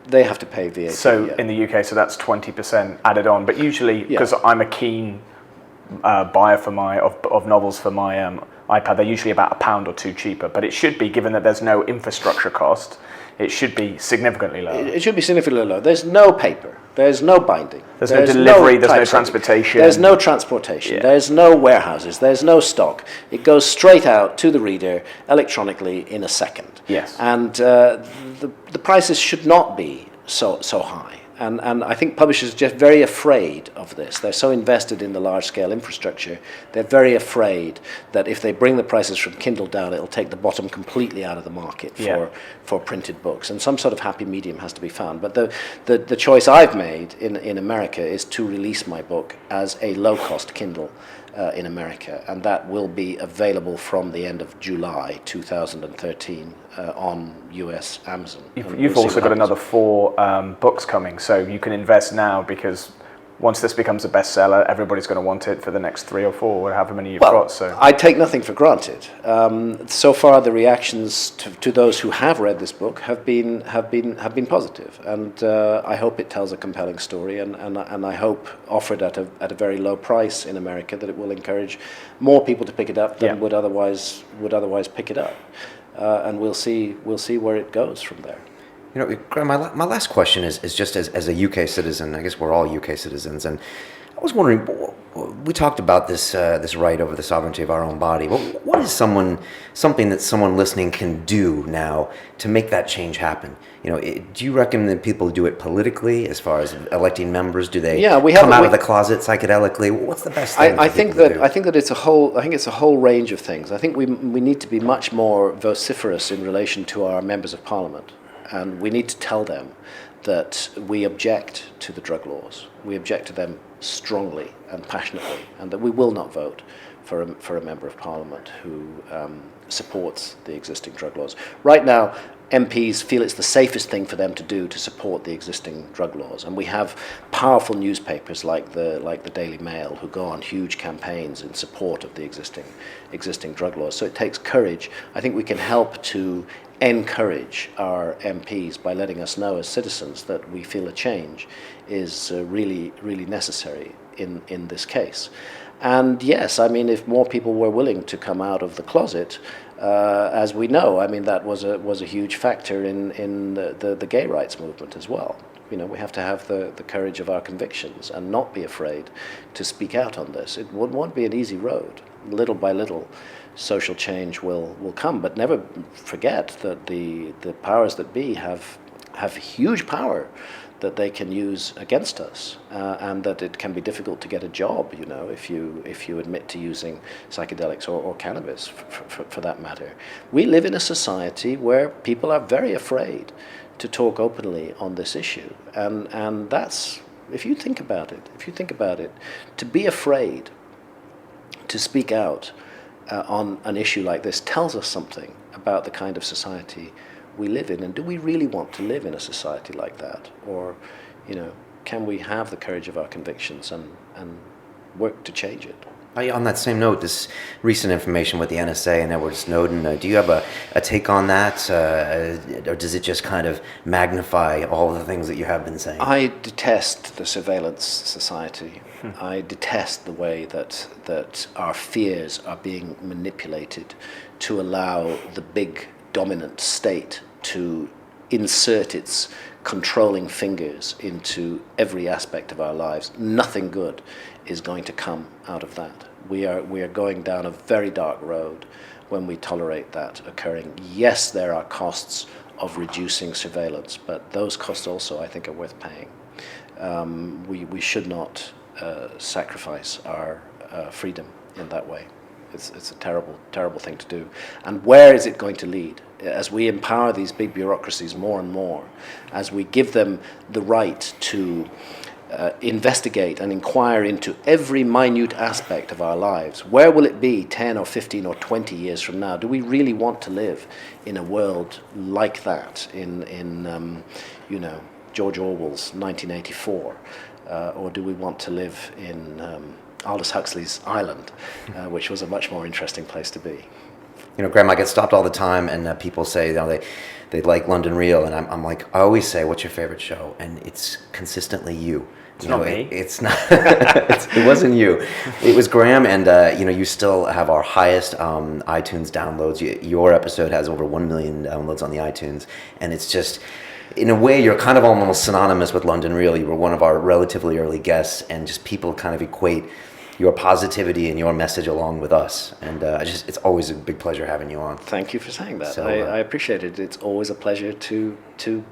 They have to pay VAT. So in the UK, so that's 20% added on. But usually, because I'm a keen buyer of novels for my iPad, they're usually about £1 or £2 cheaper. But it should be, given that there's no infrastructure cost, it should be significantly lower. It should be significantly lower. There's no paper. There's no binding. There's no delivery. There's no transportation. There's no transportation. Yeah. There's no warehouses. There's no stock. It goes straight out to the reader electronically in a second. Yes. And the prices should not be so high. And I think publishers are just very afraid of this. They're so invested in the large-scale infrastructure, they're very afraid that if they bring the prices from Kindle down, it'll take the bottom completely out of the market for printed books. And some sort of happy medium has to be found. But the choice I've made in America is to release my book as a low-cost Kindle in America, and that will be available from the end of July 2013 on US Amazon. You've also got another 4 books coming, so you can invest now, because once this becomes a bestseller, everybody's going to want it for the next 3 or 4, or however many you've got. So I take nothing for granted. So far, the reactions to those who have read this book have been positive, and I hope it tells a compelling story, and I hope, offered at a very low price in America, that it will encourage more people to pick it up than would otherwise pick it up, and we'll see where it goes from there. You know, Graham, my last question is just as a UK citizen. I guess we're all UK citizens, and I was wondering, we talked about this right over the sovereignty of our own body. What is something that someone listening can do now to make that change happen? You know, do you recommend that people do it politically, as far as electing members? Do they come out of the closet psychedelically? What's the best thing? I think that it's a whole range of things. I think we need to be much more vociferous in relation to our members of Parliament. And we need to tell them that we object to the drug laws. We object to them strongly and passionately, and that we will not vote for a member of Parliament who supports the existing drug laws. Right now, MPs feel it's the safest thing for them to do to support the existing drug laws, and we have powerful newspapers like the Daily Mail who go on huge campaigns in support of the existing drug laws. So it takes courage. I think we can help to encourage our MPs by letting us know as citizens that we feel a change is really, really necessary in this case. And yes, I mean, if more people were willing to come out of the closet, as we know, I mean, that was a huge factor in the gay rights movement as well. You know, we have to have the courage of our convictions and not be afraid to speak out on this. It won't be an easy road. Little by little, social change will come, but never forget that the powers that be have huge power that they can use against us, and that it can be difficult to get a job, if you admit to using psychedelics or cannabis, for that matter. We live in a society where people are very afraid to talk openly on this issue, and that's, if you think about it, to be afraid to speak out on an issue like this tells us something about the kind of society we live in. And do we really want to live in a society like that? Or, can we have the courage of our convictions and work to change it? On that same note, this recent information with the NSA and Edward Snowden, do you have a take on that? Or does it just kind of magnify all the things that you have been saying? I detest the surveillance society. I detest the way that our fears are being manipulated to allow the big dominant state to insert its controlling fingers into every aspect of our lives. Nothing good is going to come out of that. We are going down a very dark road when we tolerate that occurring. Yes, there are costs of reducing surveillance, but those costs also, I think, are worth paying. We should not sacrifice our freedom in that way. It's a terrible, terrible thing to do. And where is it going to lead? As we empower these big bureaucracies more and more, as we give them the right to investigate and inquire into every minute aspect of our lives, where will it be 10 or 15 or 20 years from now? Do we really want to live in a world like that, in George Orwell's 1984? Or do we want to live in Aldous Huxley's Island, which was a much more interesting place to be? Graham, I get stopped all the time, and people say they like London Real, and I'm like, I always say, what's your favorite show? And it's consistently you. It's not me. It's not. It wasn't you. It was Graham, and you still have our highest iTunes downloads. Your episode has over 1 million downloads on the iTunes, and it's just, in a way, you're kind of almost synonymous with London Real. You were one of our relatively early guests, and just people kind of equate your positivity and your message along with us. And it's always a big pleasure having you on. Thank you for saying that. So, I appreciate it. It's always a pleasure to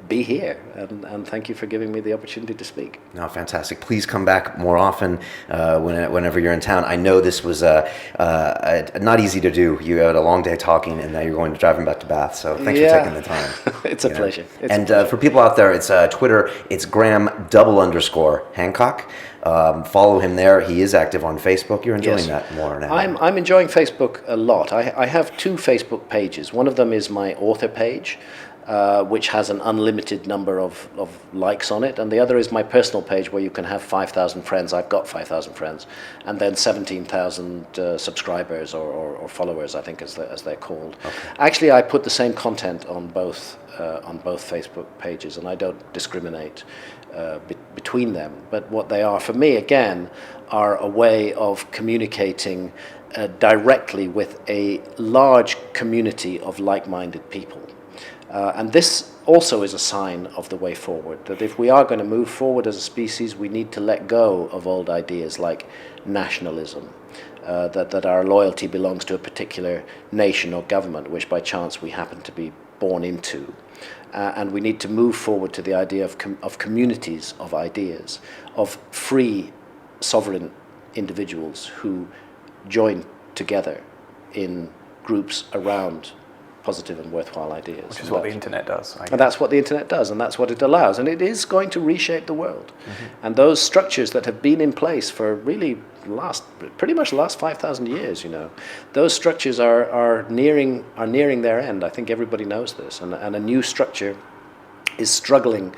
be here, and thank you for giving me the opportunity to speak. No, fantastic. Please come back more often whenever you're in town. I know this was not easy to do. You had a long day talking, and now you're going to driving back to Bath. So thanks for taking the time. It's a pleasure. For people out there, it's Twitter. It's Graham_Hancock. Follow him there. He is active on Facebook. You're enjoying that more now. I'm enjoying Facebook a lot. I have two Facebook pages. One of them is my author page, which has an unlimited number of likes on it, and the other is my personal page, where you can have 5,000 friends. I've got 5,000 friends, and then 17,000 subscribers or followers, I think, as they're called. Okay. Actually, I put the same content on both Facebook pages, and I don't discriminate between them. But what they are for me, again, are a way of communicating directly with a large community of like-minded people. And this also is a sign of the way forward, that if we are going to move forward as a species, we need to let go of old ideas like nationalism, that our loyalty belongs to a particular nation or government, which by chance we happen to be born into. And we need to move forward to the idea of communities of ideas, of free, sovereign individuals who join together in groups around positive and worthwhile ideas. Which is what the internet does. And that's what the internet does, and that's what it allows. And it is going to reshape the world. Mm-hmm. And those structures that have been in place for really pretty much the last 5,000 years, those structures are nearing their end. I think everybody knows this. And a new structure is struggling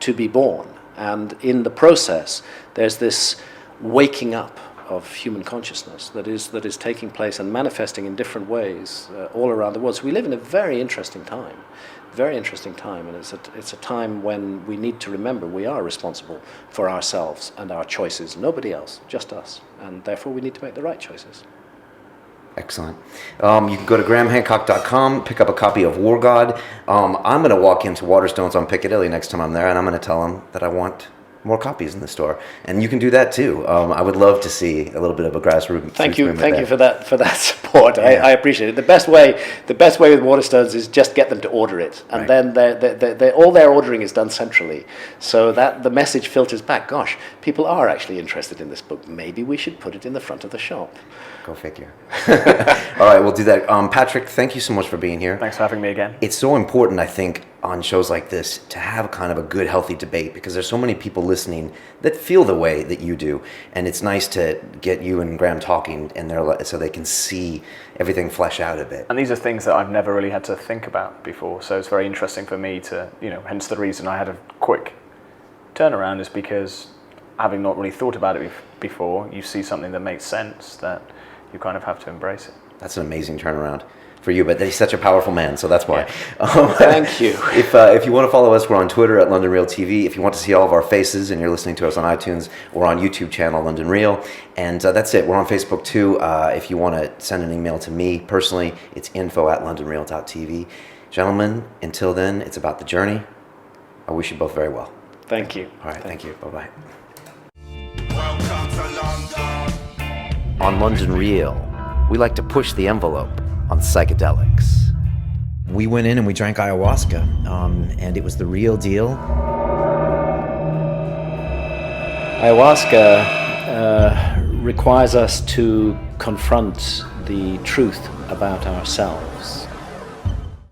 to be born. And in the process, there's this waking up of human consciousness that is taking place and manifesting in different ways all around the world. So we live in a very interesting time, and it's a time when we need to remember we are responsible for ourselves and our choices. Nobody else, just us, and therefore we need to make the right choices. Excellent. You can go to grahamhancock.com, pick up a copy of War God. I'm going to walk into Waterstones on Piccadilly next time I'm there, and I'm going to tell them that I want more copies in the store, and you can do that too. I would love to see a little bit of a grassroots. Thank you movement for that support. Yeah. I appreciate it. The best way with Waterstones is just get them to order it, and Right. then all their ordering is done centrally, so that the message filters back. Gosh, people are actually interested in this book. Maybe we should put it in the front of the shop. Go figure. All right, we'll do that. Patrick, thank you so much for being here. Thanks for having me again. It's so important, I think, on shows like this to have kind of a good, healthy debate, because there's so many people listening that feel the way that you do, and it's nice to get you and Graham talking, and so they can see everything flesh out a bit. And these are things that I've never really had to think about before, so it's very interesting for me to, hence the reason I had a quick turnaround is because having not really thought about it before, you see something that makes sense that you kind of have to embrace it. That's an amazing turnaround for you, but he's such a powerful man, so that's why. Thank you. If you want to follow us, we're on Twitter at London Real TV. If you want to see all of our faces and you're listening to us on iTunes, we're on YouTube channel London Real. And that's it. We're on Facebook too. If you want to send an email to me personally, it's info@londonreal.tv. Gentlemen, until then, it's about the journey. I wish you both very well. Thank you. All right, thank you. Bye-bye. Welcome to London. On London Real, we like to push the envelope on psychedelics. We went in and we drank ayahuasca, and it was the real deal. Ayahuasca requires us to confront the truth about ourselves.